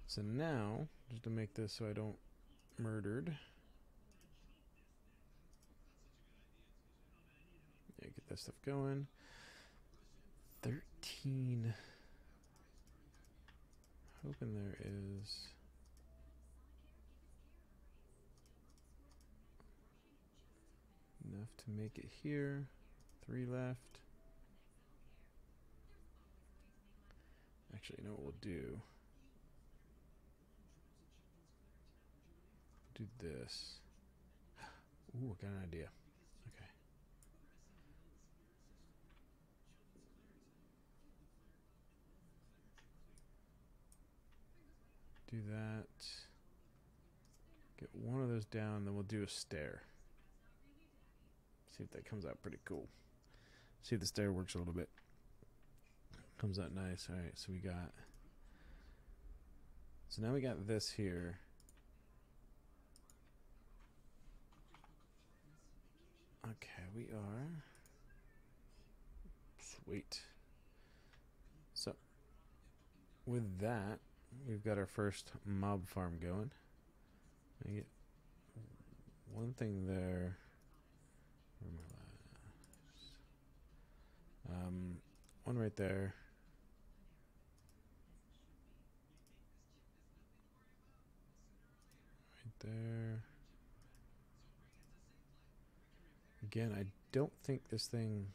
So now, just to make this so I don't murdered. Yeah, get that stuff going. 13. Hoping there is enough to make it here. 3 left. Actually, you know what we'll do? Do this. Ooh, I got an idea. Okay. Do that. Get one of those down, then we'll do a stair. See if that comes out pretty cool. See if the stair works a little bit. Comes out nice. Alright, so we got... So now we got this here. Okay, we are... Sweet. So, with that, we've got our first mob farm going. I get one thing there. One right there. Right there. Again, I don't think this thing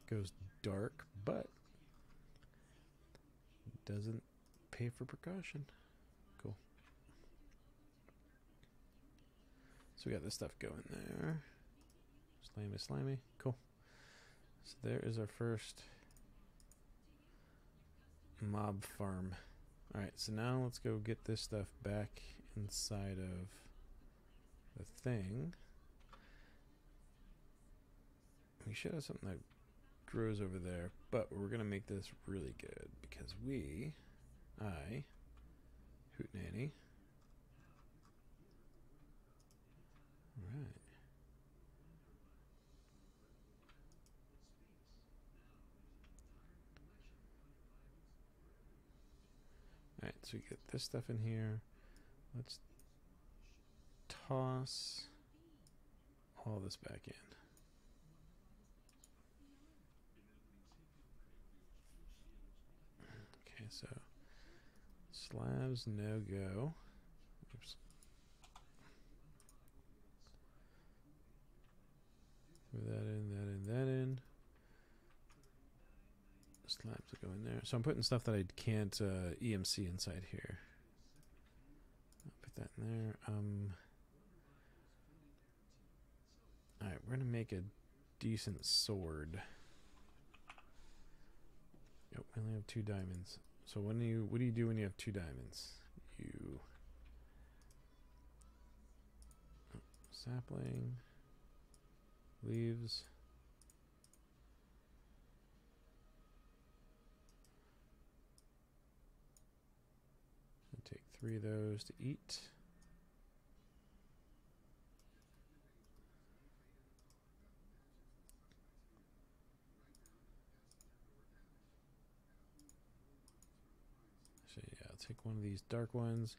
goes dark, but it doesn't pay for precaution. Cool. So we got this stuff going there. Slimy, slimy. Cool. So there is our first mob farm. Alright, so now let's go get this stuff back inside of the thing. We should have something that grows over there, but we're going to make this really good because Hootenanny. Alright. Alright, so we get this stuff in here. Let's toss all this back in. Okay, so slabs no go. Oops. Move that in, that in. Slabs will go in there. So I'm putting stuff that I can't EMC inside here. I'll put that in there. Alright, we're gonna make a decent sword. Yep, we only have 2 diamonds. So what do you do when you have 2 diamonds? You sapling, leaves. I'll take 3 of those to eat. So yeah, I'll take one of these dark ones.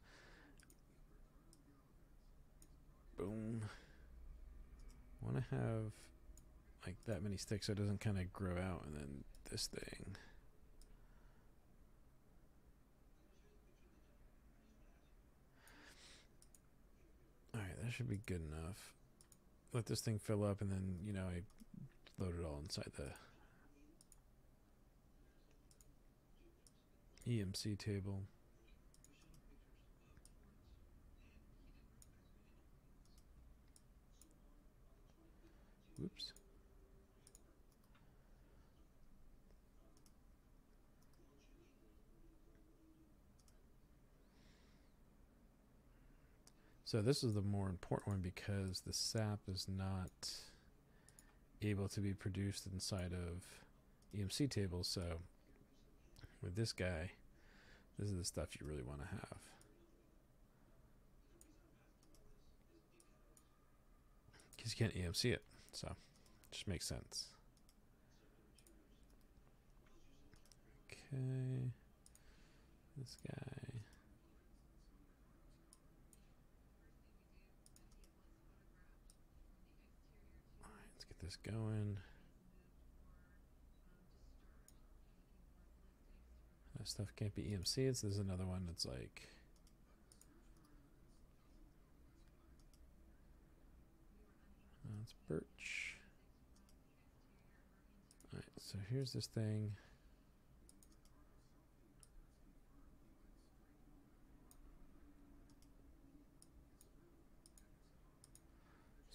Boom. Want to have like that many sticks so it doesn't kind of grow out, and then this thing. Alright, that should be good enough. Let this thing fill up, and then, you know, I load it all inside the EMC table. Whoops. So this is the more important one because the sap is not able to be produced inside of EMC tables. So with this guy, this is the stuff you really want to have. Because you can't EMC it. So it just makes sense. Okay. This guy. Alright, let's get this going. That stuff can't be EMC'd, so there's another one that's like it's birch. Alright, so here's this thing.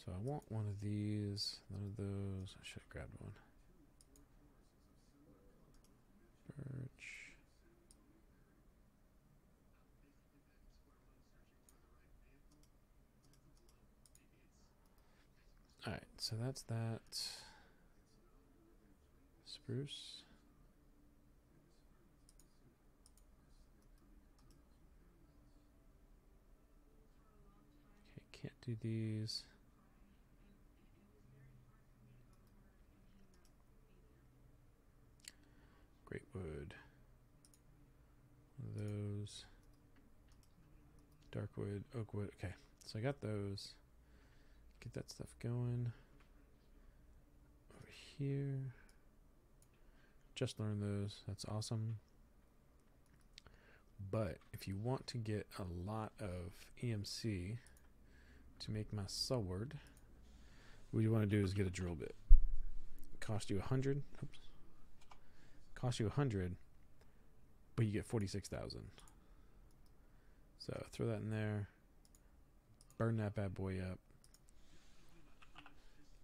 So I want one of these, none of those. I should have grabbed one. Birch. Alright, so that's that. Spruce. Okay, can't do these. Great wood. One of those. Dark wood, oak wood. Okay, so I got those. Get that stuff going. Over here. Just learned those. That's awesome. But if you want to get a lot of EMC to make my sword, what you want to do is get a drill bit. Cost you 100. Oops. Cost you 100, but you get 46,000. So throw that in there. Burn that bad boy up.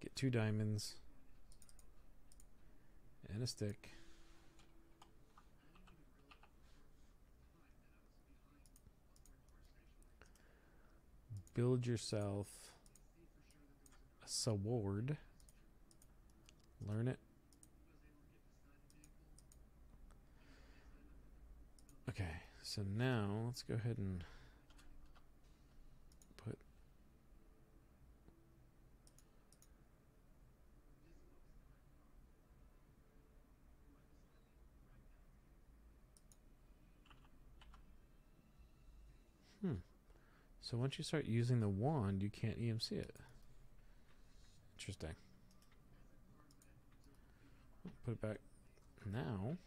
Get 2 diamonds and a stick. Build yourself a sword. Learn it. Okay, so now let's go ahead and put So once you start using the wand, you can't EMC it. Interesting. Put it back. Now,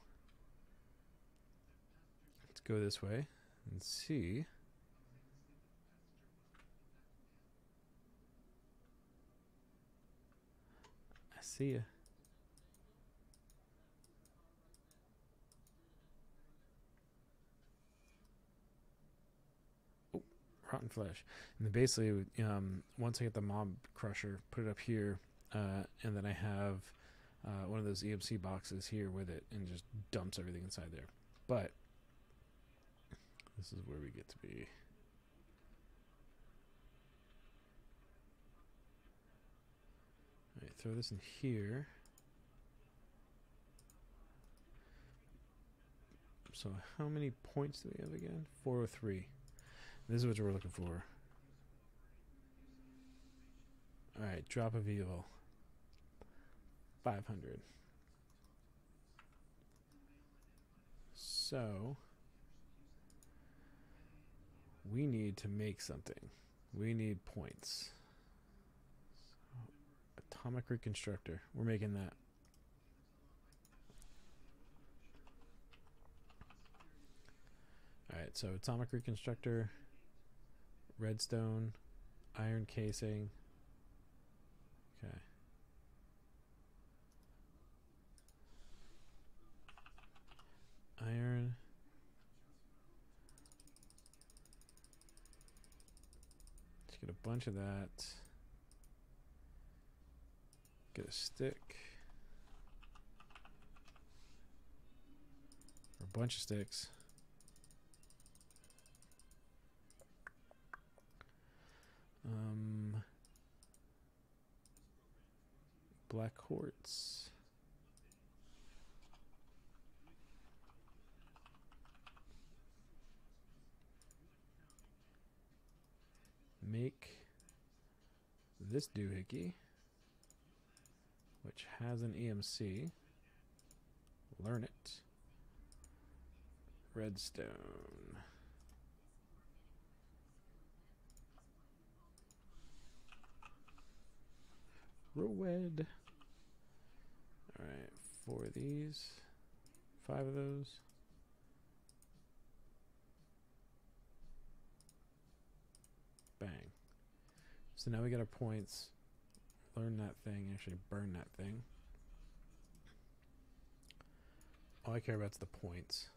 let's go this way and see. I see ya. Rotten flesh. And then basically, once I get the mob crusher, put it up here, and then I have one of those EMC boxes here with it, and just dumps everything inside there. But this is where we get to be. All right, throw this in here. So how many points do we have again? 403. This is what we're looking for. Alright, drop of evil. 500. So, we need to make something. We need points. So, atomic reconstructor. We're making that. Alright, so atomic reconstructor. Redstone, iron casing. Okay. Iron. Let's get a bunch of that. Get a stick. Or a bunch of sticks. black quartz. Make this doohickey, which has an EMC. Learn it. Redstone. Red. Alright, 4 of these. 5 of those. Bang. So now we got our points. Learn that thing, actually burn that thing. All I care about is the points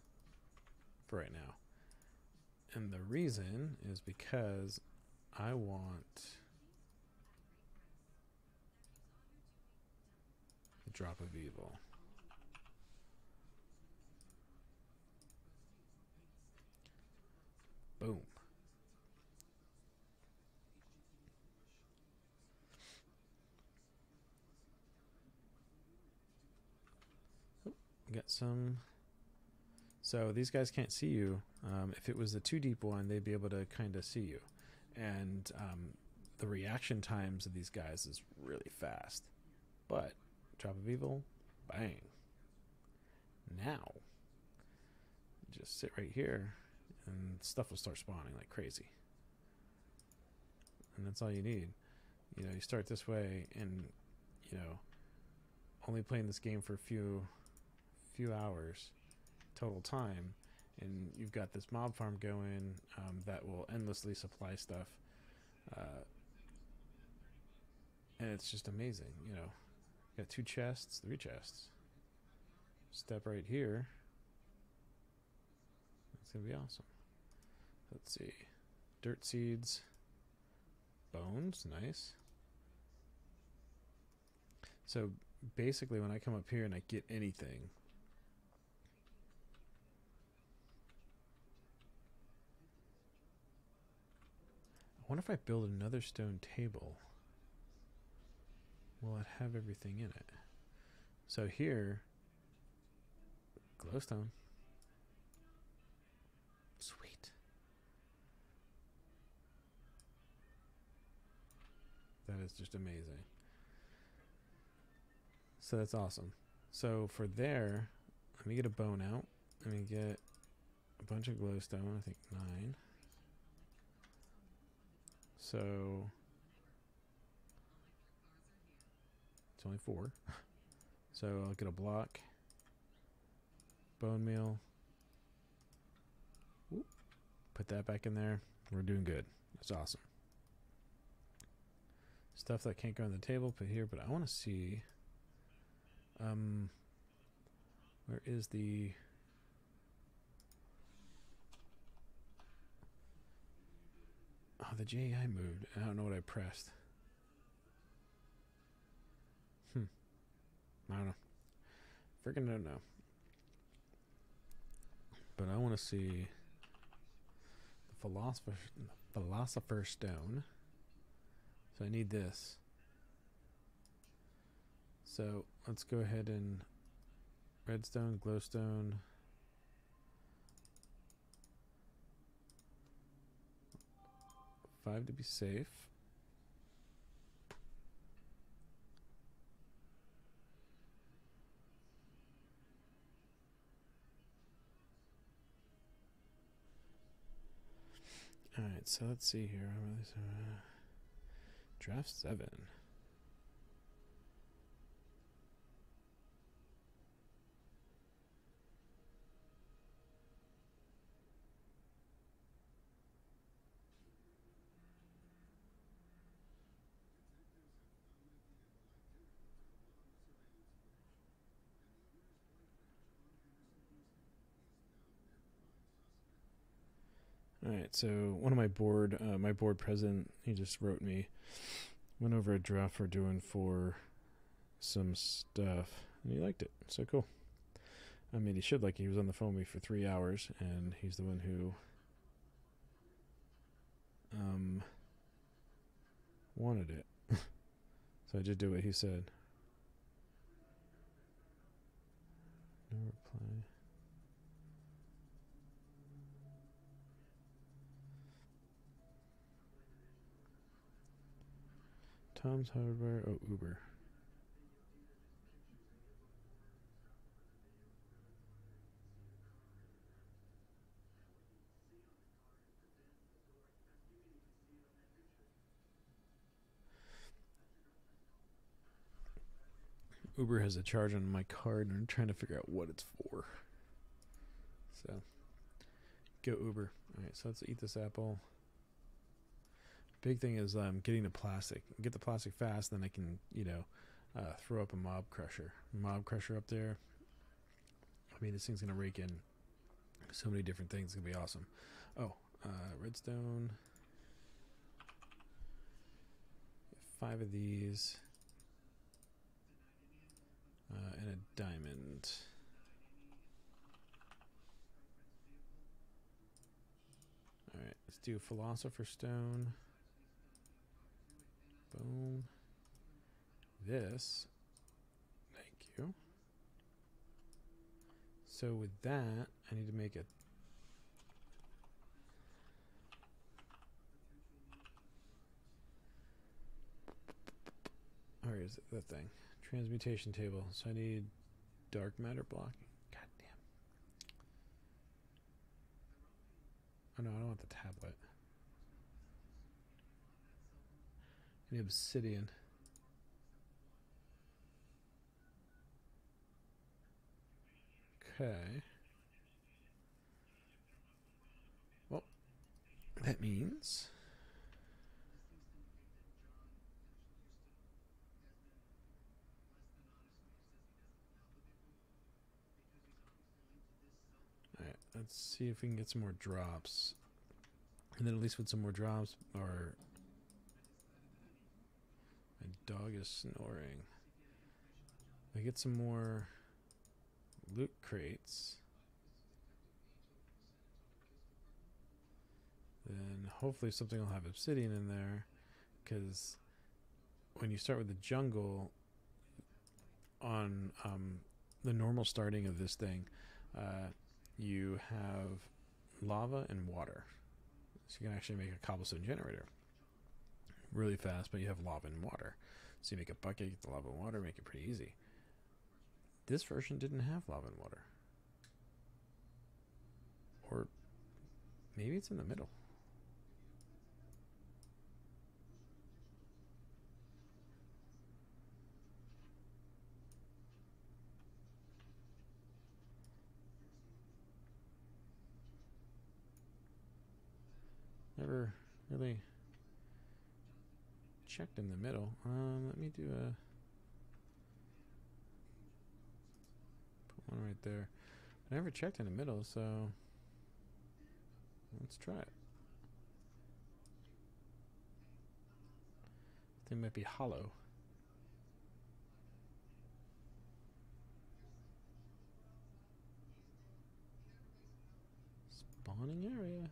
for right now. And the reason is because I want the drop of evil. Boom. Got some. So these guys can't see you. If it was a too deep one, they'd be able to kind of see you. And the reaction times of these guys is really fast. But drop of evil, bang. Now, just sit right here and stuff will start spawning like crazy. And that's all you need. You know, you start this way and, you know, only playing this game for a few hours total time, and you've got this mob farm going that will endlessly supply stuff, and it's just amazing. You know, got 2 chests, 3 chests. Step right here. It's gonna be awesome. Let's see, dirt seeds, bones, nice. So basically, when I come up here and I get anything, I wonder if I build another stone table, will it have everything in it? So here, glowstone. Sweet. That is just amazing. So that's awesome. So for there, let me get a bone out. Let me get a bunch of glowstone, I think 9. So it's only 4. So I'll get a block, bone meal, whoop, put that back in there. We're doing good. That's awesome. Stuff that can't go on the table, put here, but I want to see where is the the JI moved. I don't know what I pressed. I don't know. Freaking don't know. But I want to see the Philosopher's Stone. So I need this. So let's go ahead and redstone, glowstone. Five to be safe. Alright, so let's see here. Draft 7. Alright, so one of my board president, he just wrote me, went over a draft we're doing for some stuff, and he liked it. So cool. I mean, he should like it. He was on the phone with me for 3 hours, and he's the one who wanted it. So I just did what he said. Tom's Hardware. Oh, Uber. Uber has a charge on my card, and I'm trying to figure out what it's for. So, go Uber. All right, so let's eat this apple. Big thing is getting the plastic. Get the plastic fast, then I can, throw up a mob crusher. Mob crusher up there. I mean, this thing's going to rake in so many different things. It's going to be awesome. Oh, redstone. 5 of these. And a diamond. Alright, let's do Philosopher Stone. Boom. This. Thank you. So with that, I need to make a... Where is it? That thing. Transmutation table. So I need dark matter blocking. God damn. Oh no, I don't want the tablet. I need obsidian. Okay. Well, that means... Alright, let's see if we can get some more drops. And then at least with some more drops, or... My dog is snoring. I get some more loot crates. Then hopefully something will have obsidian in there, because when you start with the jungle on the normal starting of this thing, you have lava and water. So you can actually make a cobblestone generator really fast, but you have lava and water. So you make a bucket, get the lava and water, make it pretty easy. This version didn't have lava and water. Or maybe it's in the middle. Never really checked in the middle. Let me do a... Put one right there. I never checked in the middle, so... Let's try it. They might be hollow. Spawning area.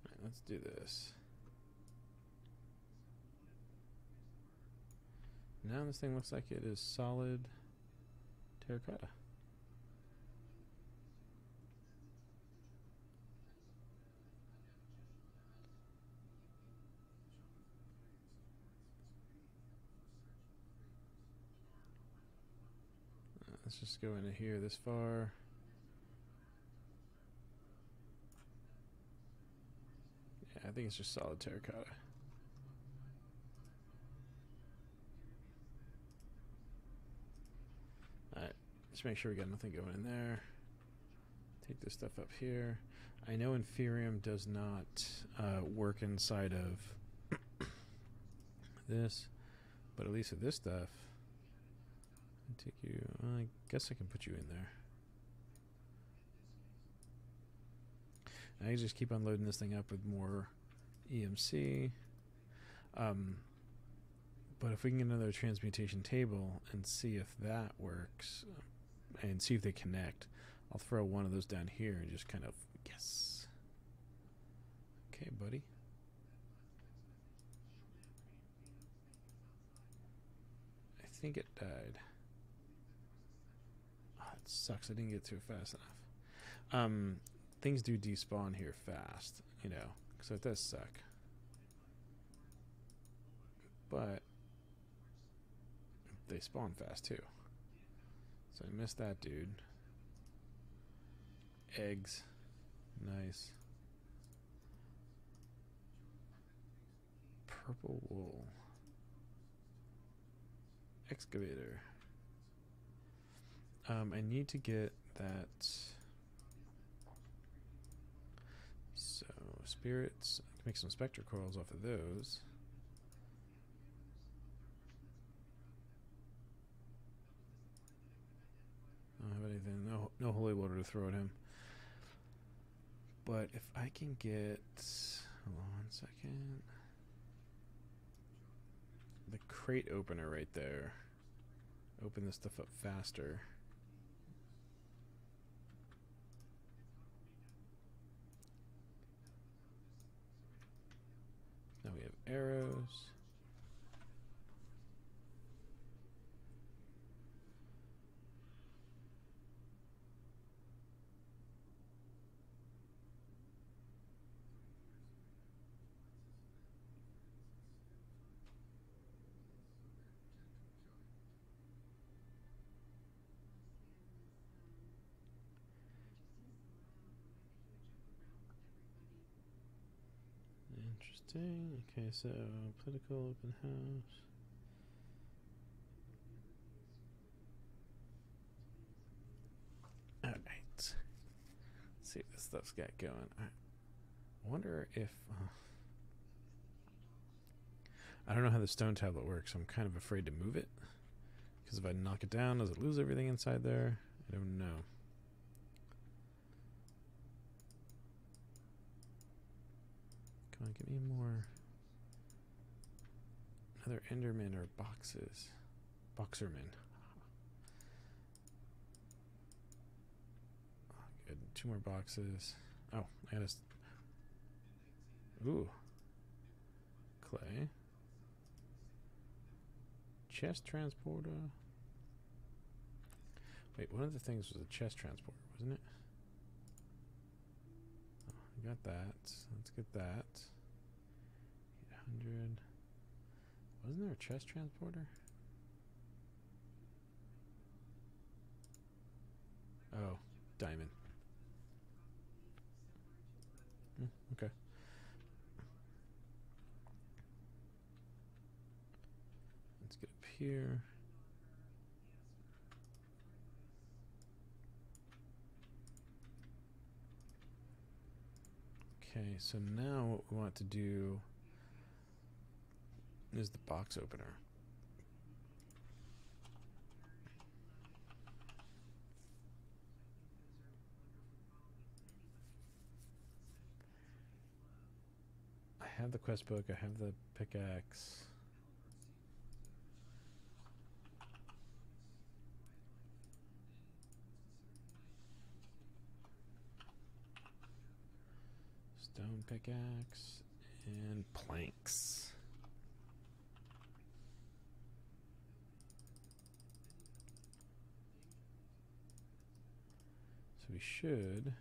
Alright, let's do this. Now this thing looks like it is solid terracotta. Let's just go into here this far. Yeah, I think it's just solid terracotta. Alright, just make sure we got nothing going in there. Take this stuff up here. I know Inferium does not work inside of this, but at least with this stuff, I take you. I guess I can put you in there. I can just keep on loading this thing up with more EMC. But if we can get another transmutation table and see if that works, and see if they connect, I'll throw one of those down here and just kind of, yes. Okay, buddy. I think it died. Oh, it sucks. I didn't get through fast enough. Things do despawn here fast, you know, so it does suck. But they spawn fast too. So I missed that dude. Eggs. Nice. Purple wool. Excavator. I need to get that. So, spirits. I can make some spectre coils off of those. I don't have anything. No holy water to throw at him. But if I can get. Hold on 1 second. The crate opener right there. Open this stuff up faster. Now we have arrows. Interesting. Okay, so political open house. Alright. Let's see what this stuff's got going. I wonder if. I don't know how the stone tablet works. I'm kind of afraid to move it. Because if I knock it down, does it lose everything inside there? I don't know. Come on, give me more. Another Enderman or boxes. Boxerman. Oh, good. 2 more boxes. Oh, I gotta. Ooh. Clay. Chest transporter. Wait, one of the things was a chest transporter, wasn't it? Oh, I got that. Let's get that. 800. Wasn't there a chest transporter? Oh, diamond. Okay. Let's get up here. Okay, so now what we want to do is the box opener. I have the quest book, I have the pickaxe. Stone pickaxe and planks. So we should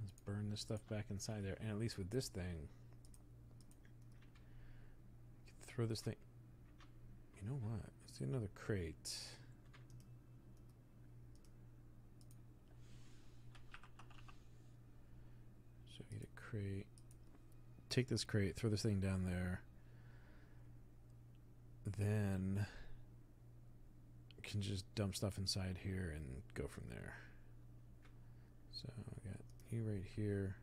let's burn this stuff back inside there, and at least with this thing, throw this thing. You know what? Let's do another crate. So we get a crate. Take this crate, throw this thing down there. Then you can just dump stuff inside here and go from there. So I got you right here.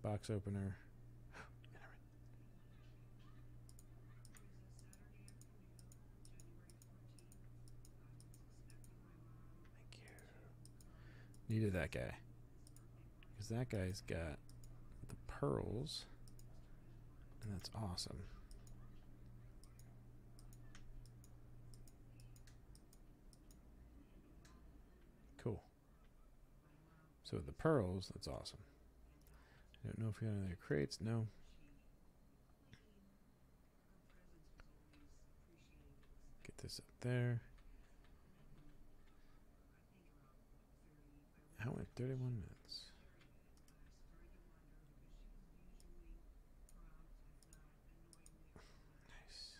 Box opener. Needed that guy. Because that guy's got the pearls. And that's awesome. Cool. So with the pearls, that's awesome. I don't know if we got any other crates. No. this up there. How went 31 minutes? Nice.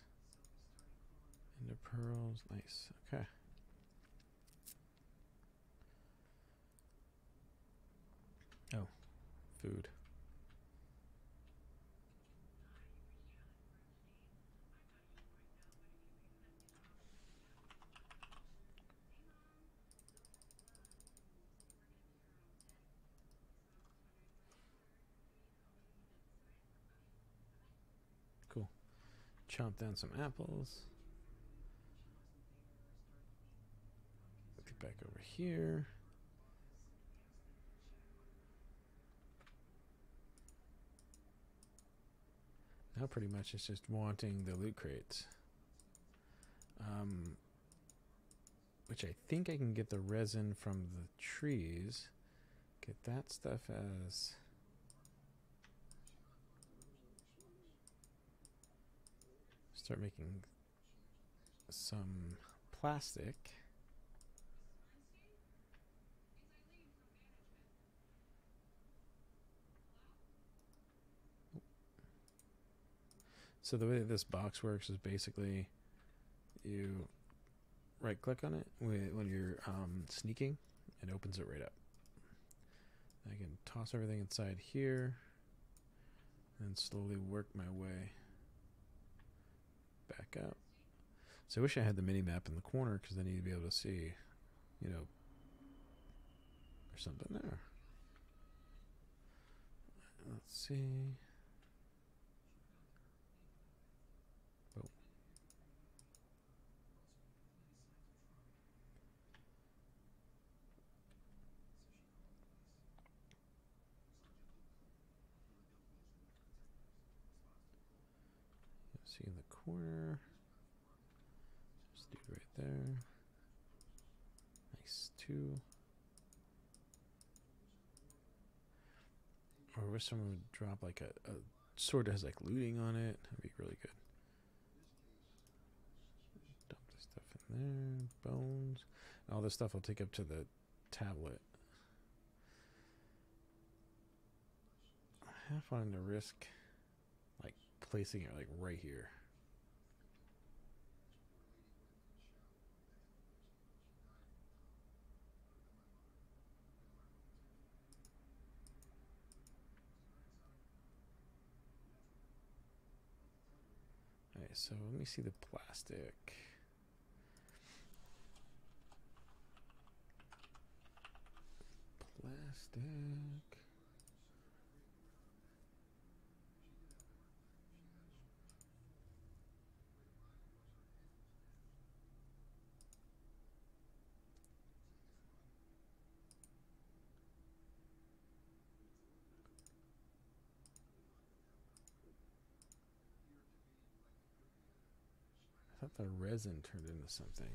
Into pearls. Nice. Okay. Oh, food. Cool. Chomp down some apples. Get back over here. Now pretty much it's just wanting the loot crates. Which I think I can get the resin from the trees. Get that stuff as... Start making some plastic. So the way that this box works is basically you right click on it when you're sneaking, it opens it right up. I can toss everything inside here and slowly work my way back up. So I wish I had the mini map in the corner because then you'd be able to see, you know, there's something there. Let's see. Oh. See in the corner. Just dude right there. Nice, 2. Or I wish someone would drop like a sword that has like looting on it. That'd be really good. Dump this stuff in there. Bones. All this stuff I'll take up to the tablet. I have wanted to risk like placing it like right here. Alright, so let me see the plastic. Plastic. I thought the resin turned into something.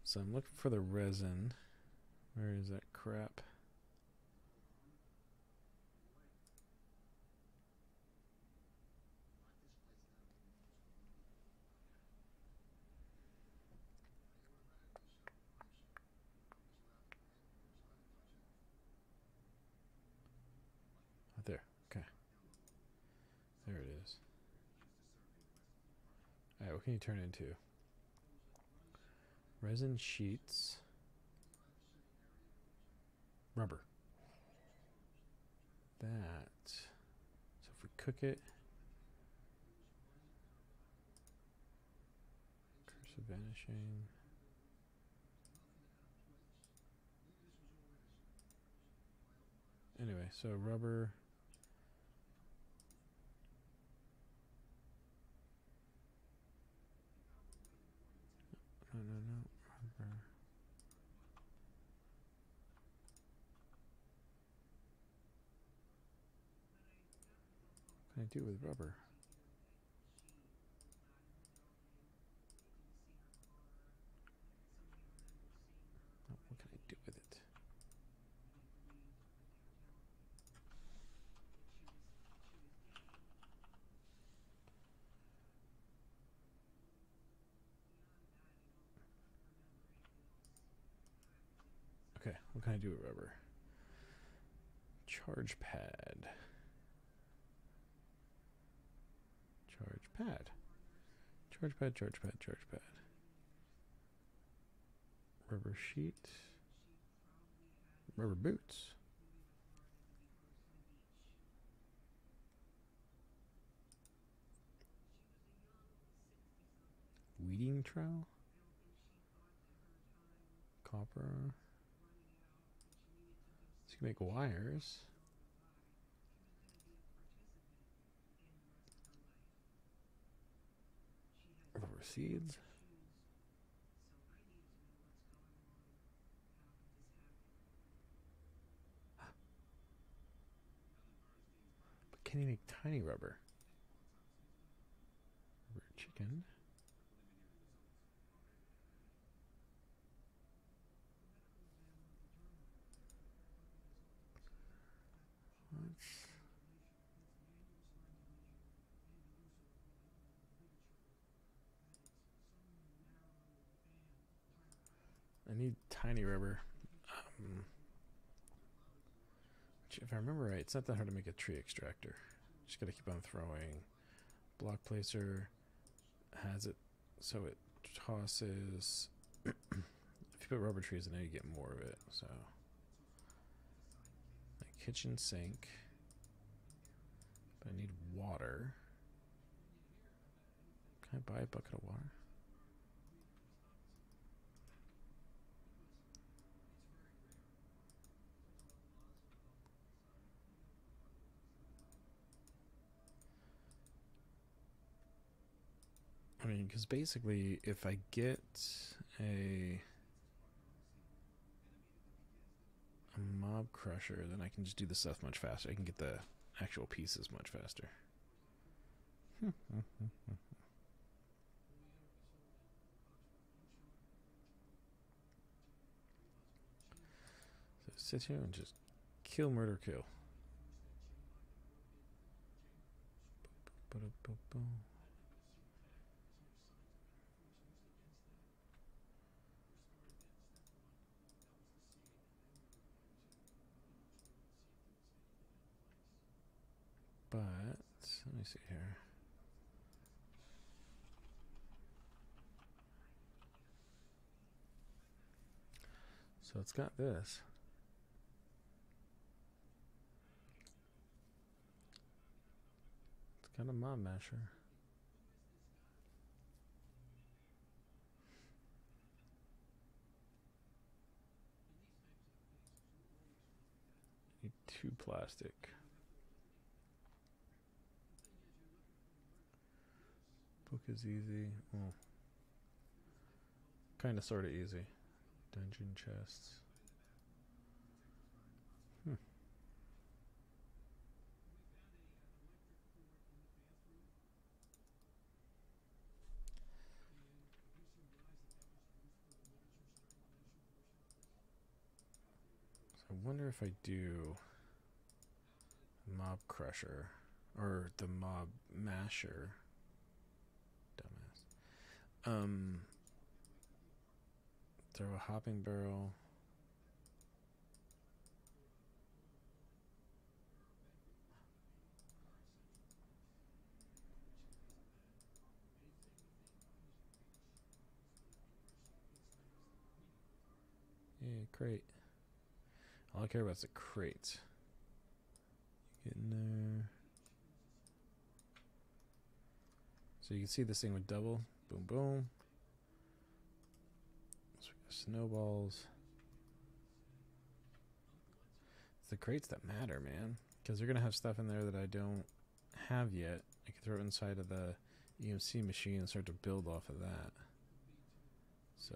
So I'm looking for the resin. Where is that crap? Oh, there. Okay. There it is. Alright, what can you turn it into? Resin sheets. Rubber. That. So if we cook it. Curse of vanishing. Anyway, so rubber. No. Rubber. What can I do with rubber? Okay, what can I do with rubber? Charge pad. Charge pad. Charge pad, charge pad, charge pad. Rubber sheet. Rubber boots. Weeding trowel. Copper. So you can make wires. Rubber seeds. But can you make tiny rubber? Rubber chicken. I need tiny rubber. Which, if I remember right, it's not that hard to make a tree extractor. Just gotta keep on throwing. Block placer has it so it tosses. If you put rubber trees in there, you get more of it. So, my kitchen sink. But I need water. Can I buy a bucket of water? I mean, because basically, if I get a mob crusher, then I can just do the stuff much faster. I can get the actual pieces much faster. So sit here and just kill, murder, kill. But let me see here. So it's got this. It's got a mob masher. Need 2 plastic. Book is easy. Oh. Kind of, sort of easy. Dungeon chests. So I wonder if I do mob crusher or the mob masher. Dumbass. Throw a hopping barrel. Yeah, crate. All I care about is the crate. Get in there. So you can see this thing would double. Boom, boom. So we got snowballs. It's the crates that matter, man. Because they're going to have stuff in there that I don't have yet. I can throw it inside of the EMC machine and start to build off of that. So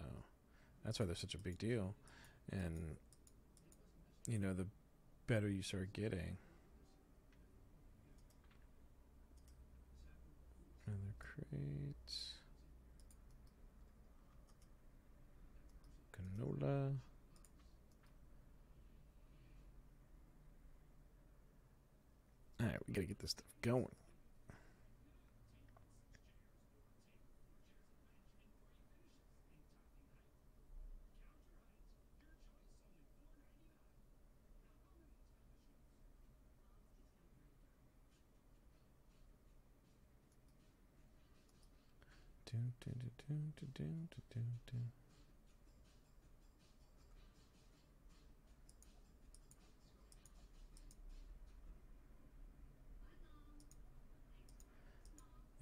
that's why they're such a big deal. And, you know, the better you start getting. Another crate. Canola. Alright, we gotta get this stuff going.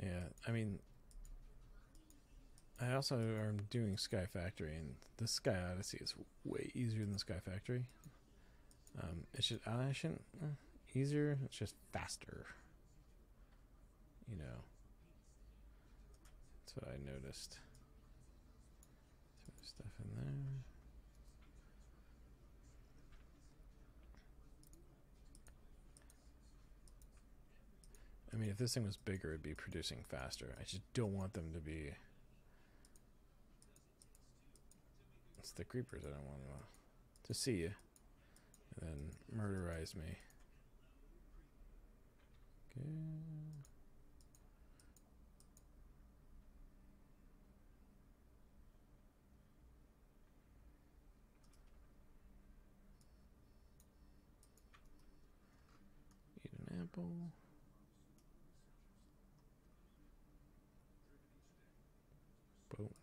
Yeah, I mean, I also am doing Sky Factory, and the Sky Odyssey is way easier than Sky Factory. It's just I shouldn't easier. It's just faster. You know, that's what I noticed. Throw stuff in there. I mean, if this thing was bigger, it'd be producing faster. I just don't want them to be. It's the creepers I don't want to see you and then murderize me. Okay. Eat an apple. Boom.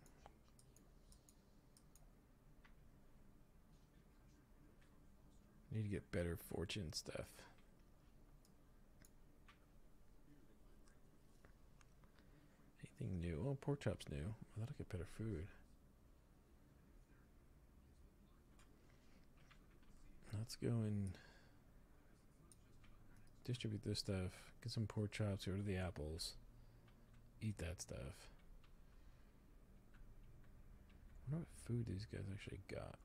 Need to get better fortune stuff. Anything new? Oh, pork chops new. I thought I'd get better food. Let's go and distribute this stuff. Get some pork chops. Go to the apples. Eat that stuff. I wonder what food these guys actually got.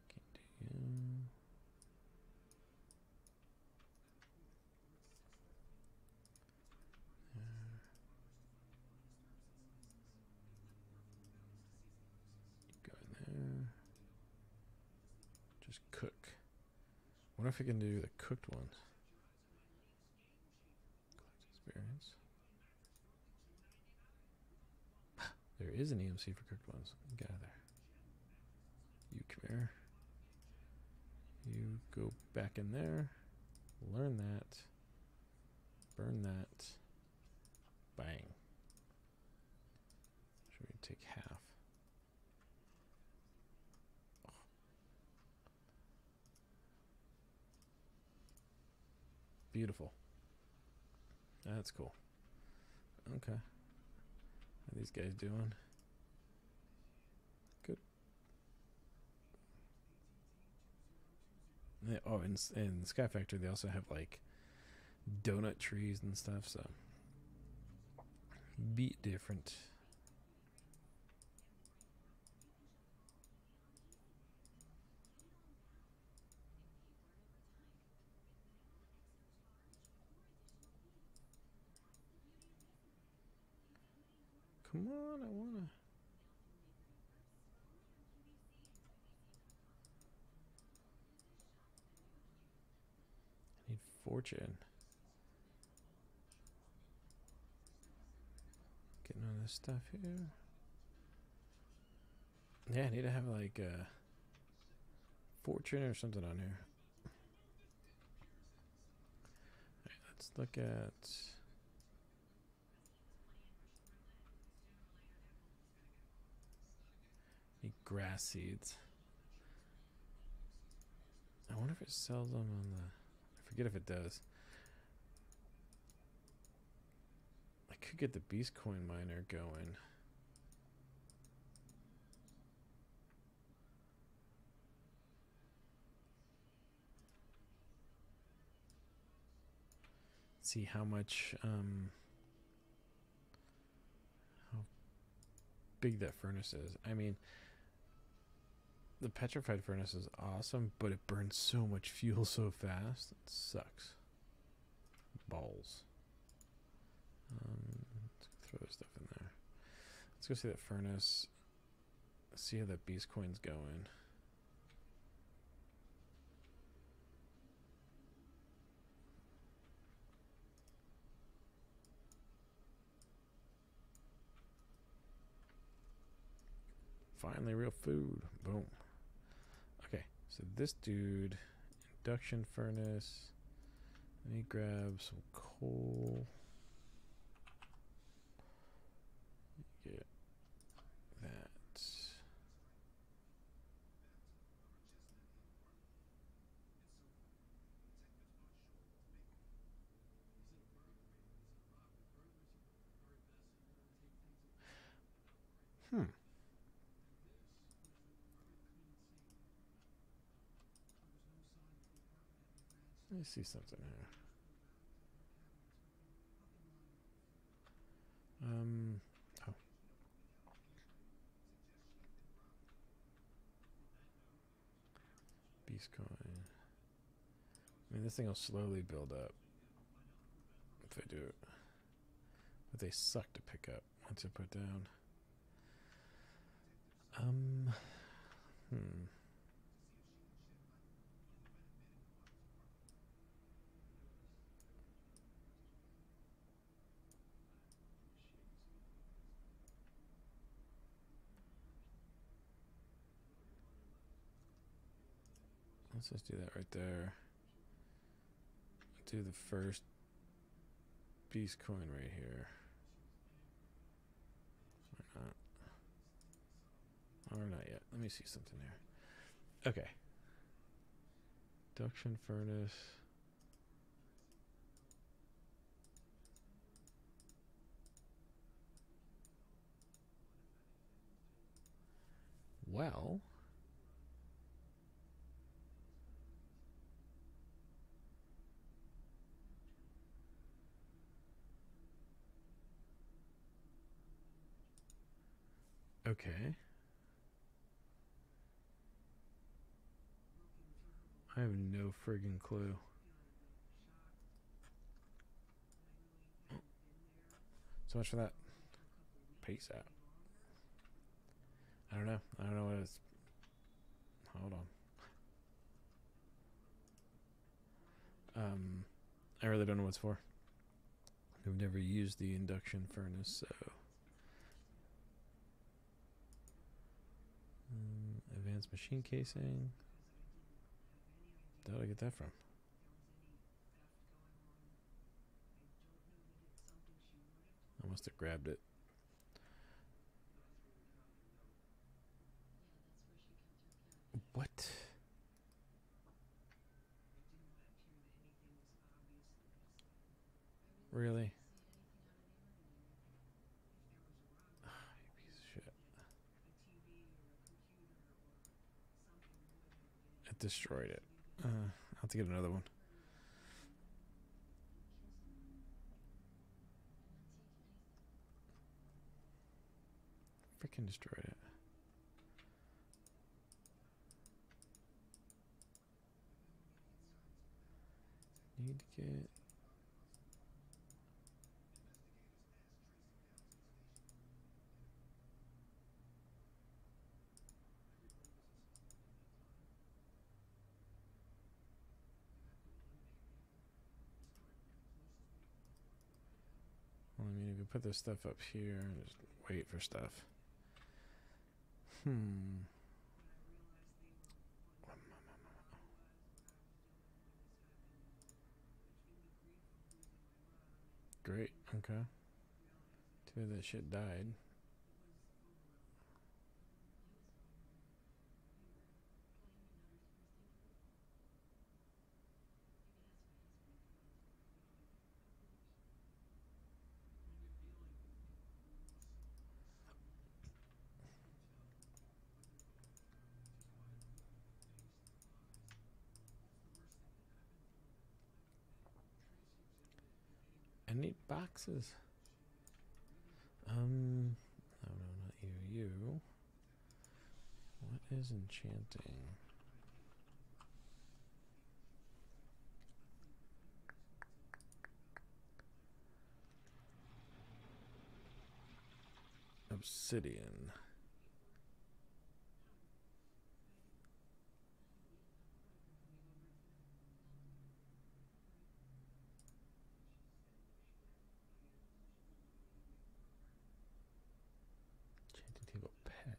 Continue. Go in there. Just cook. I wonder if we can do the cooked ones. Collect experience. There is an EMC for cooked ones. Get out of there. You come here. You go back in there. Learn that. Burn that. Bang. Should we take half? Oh. Beautiful. That's cool. Okay. How are these guys doing? Good. Oh, in Sky Factory, they also have like donut trees and stuff, so beat different. Come on, I wanna. I need fortune. Getting all this stuff here. Yeah, I need to have like a fortune or something on here. Alright, let's look at. Need grass seeds. I wonder if it sells them on the. I forget if it does. I could get the beast coin miner going. See how much how big that furnace is. I mean, the petrified furnace is awesome, but it burns so much fuel so fast. It sucks. Balls. Let's throw stuff in there. Let's go see that furnace. See how that beast coin's going. Finally, real food. Boom. Okay, so this dude, induction furnace. Let me grab some coal. Hmm. Let me see something here. Oh. Beast coin. I mean, this thing will slowly build up if I do it. But they suck to pick up once I put down. Let's just do that right there. Do the first beast coin right here. Why not? Or not yet. Let me see something here. Okay. Induction furnace. Well, okay. I have no friggin' clue. So much for that. Peace out. I don't know. I don't know what it's. Hold on. I really don't know what it's for. I've never used the induction furnace, so. Advanced machine casing. Where did I get that from? I must have grabbed it. What? Really? Oh, you piece of shit. It destroyed it. I'll have to get another one. Freaking destroyed it. Need to get. Well, I mean, if you put this stuff up here and just wait for stuff. Great. Okay. Too bad that shit died. I need boxes. No, not you. You. What is enchanting? Obsidian. Enchanting table pet.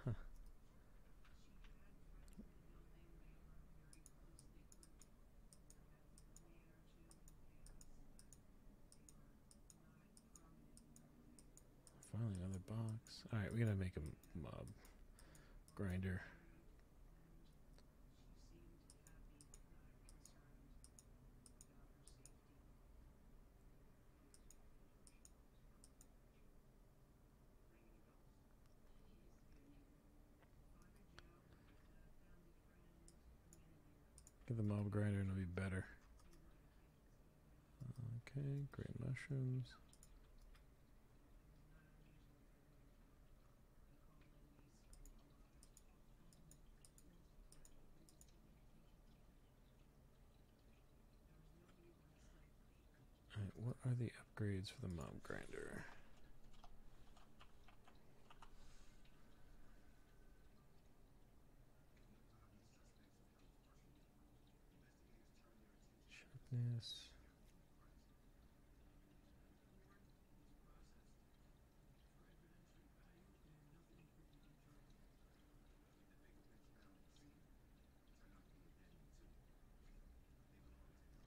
Huh. Finally another box. Alright, we gotta make a mob grinder. Get the mob grinder and it'll be better. Okay, great mushrooms. Alright, what are the upgrades for the mob grinder? Sharpness.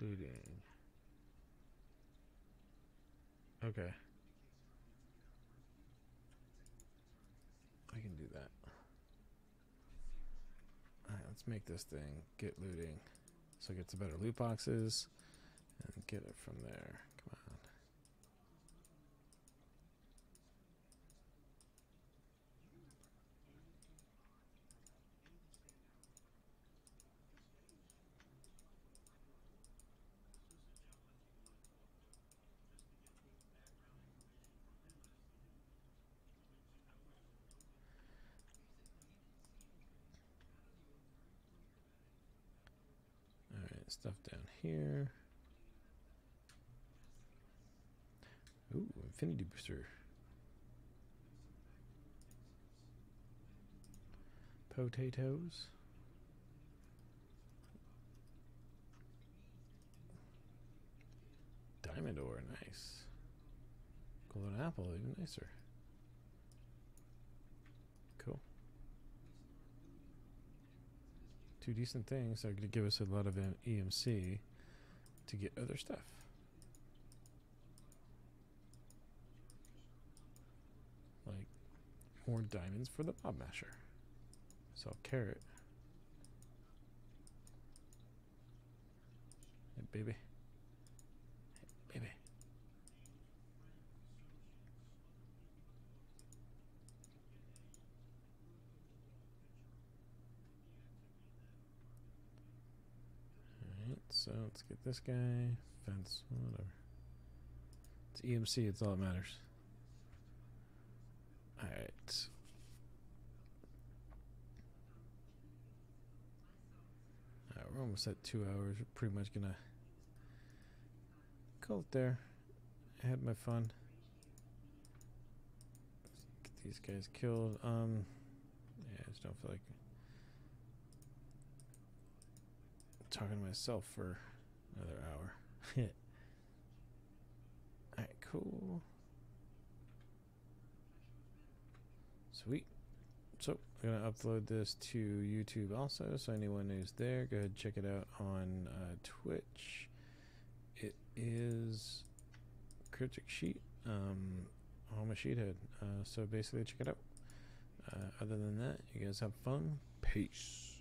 Looting. Okay. I can do that. Alright, let's make this thing get looting. So it gets better loot boxes and get it from there. Come on. Alright, stuff down here. Ooh, infinity booster. Potatoes. Diamond ore, nice. Golden apple, even nicer. Cool. Two decent things that are going to give us a lot of EMC to get other stuff. Like more diamonds for the mob masher. So carrot. Hey, baby. Hey, baby. Alright, so let's get this guy. Fence, whatever. It's EMC, it's all that matters. Alright. We're almost at 2 hours. We're pretty much gonna call it there. I had my fun. Get these guys killed. Yeah, I just don't feel like talking to myself for another hour. Alright, cool. Sweet. So I'm going to upload this to YouTube also, so anyone who's there, go ahead and check it out on Twitch. It is Cryptic Sheet, I'm a sheethead, so basically check it out. Other than that, you guys have fun. Peace.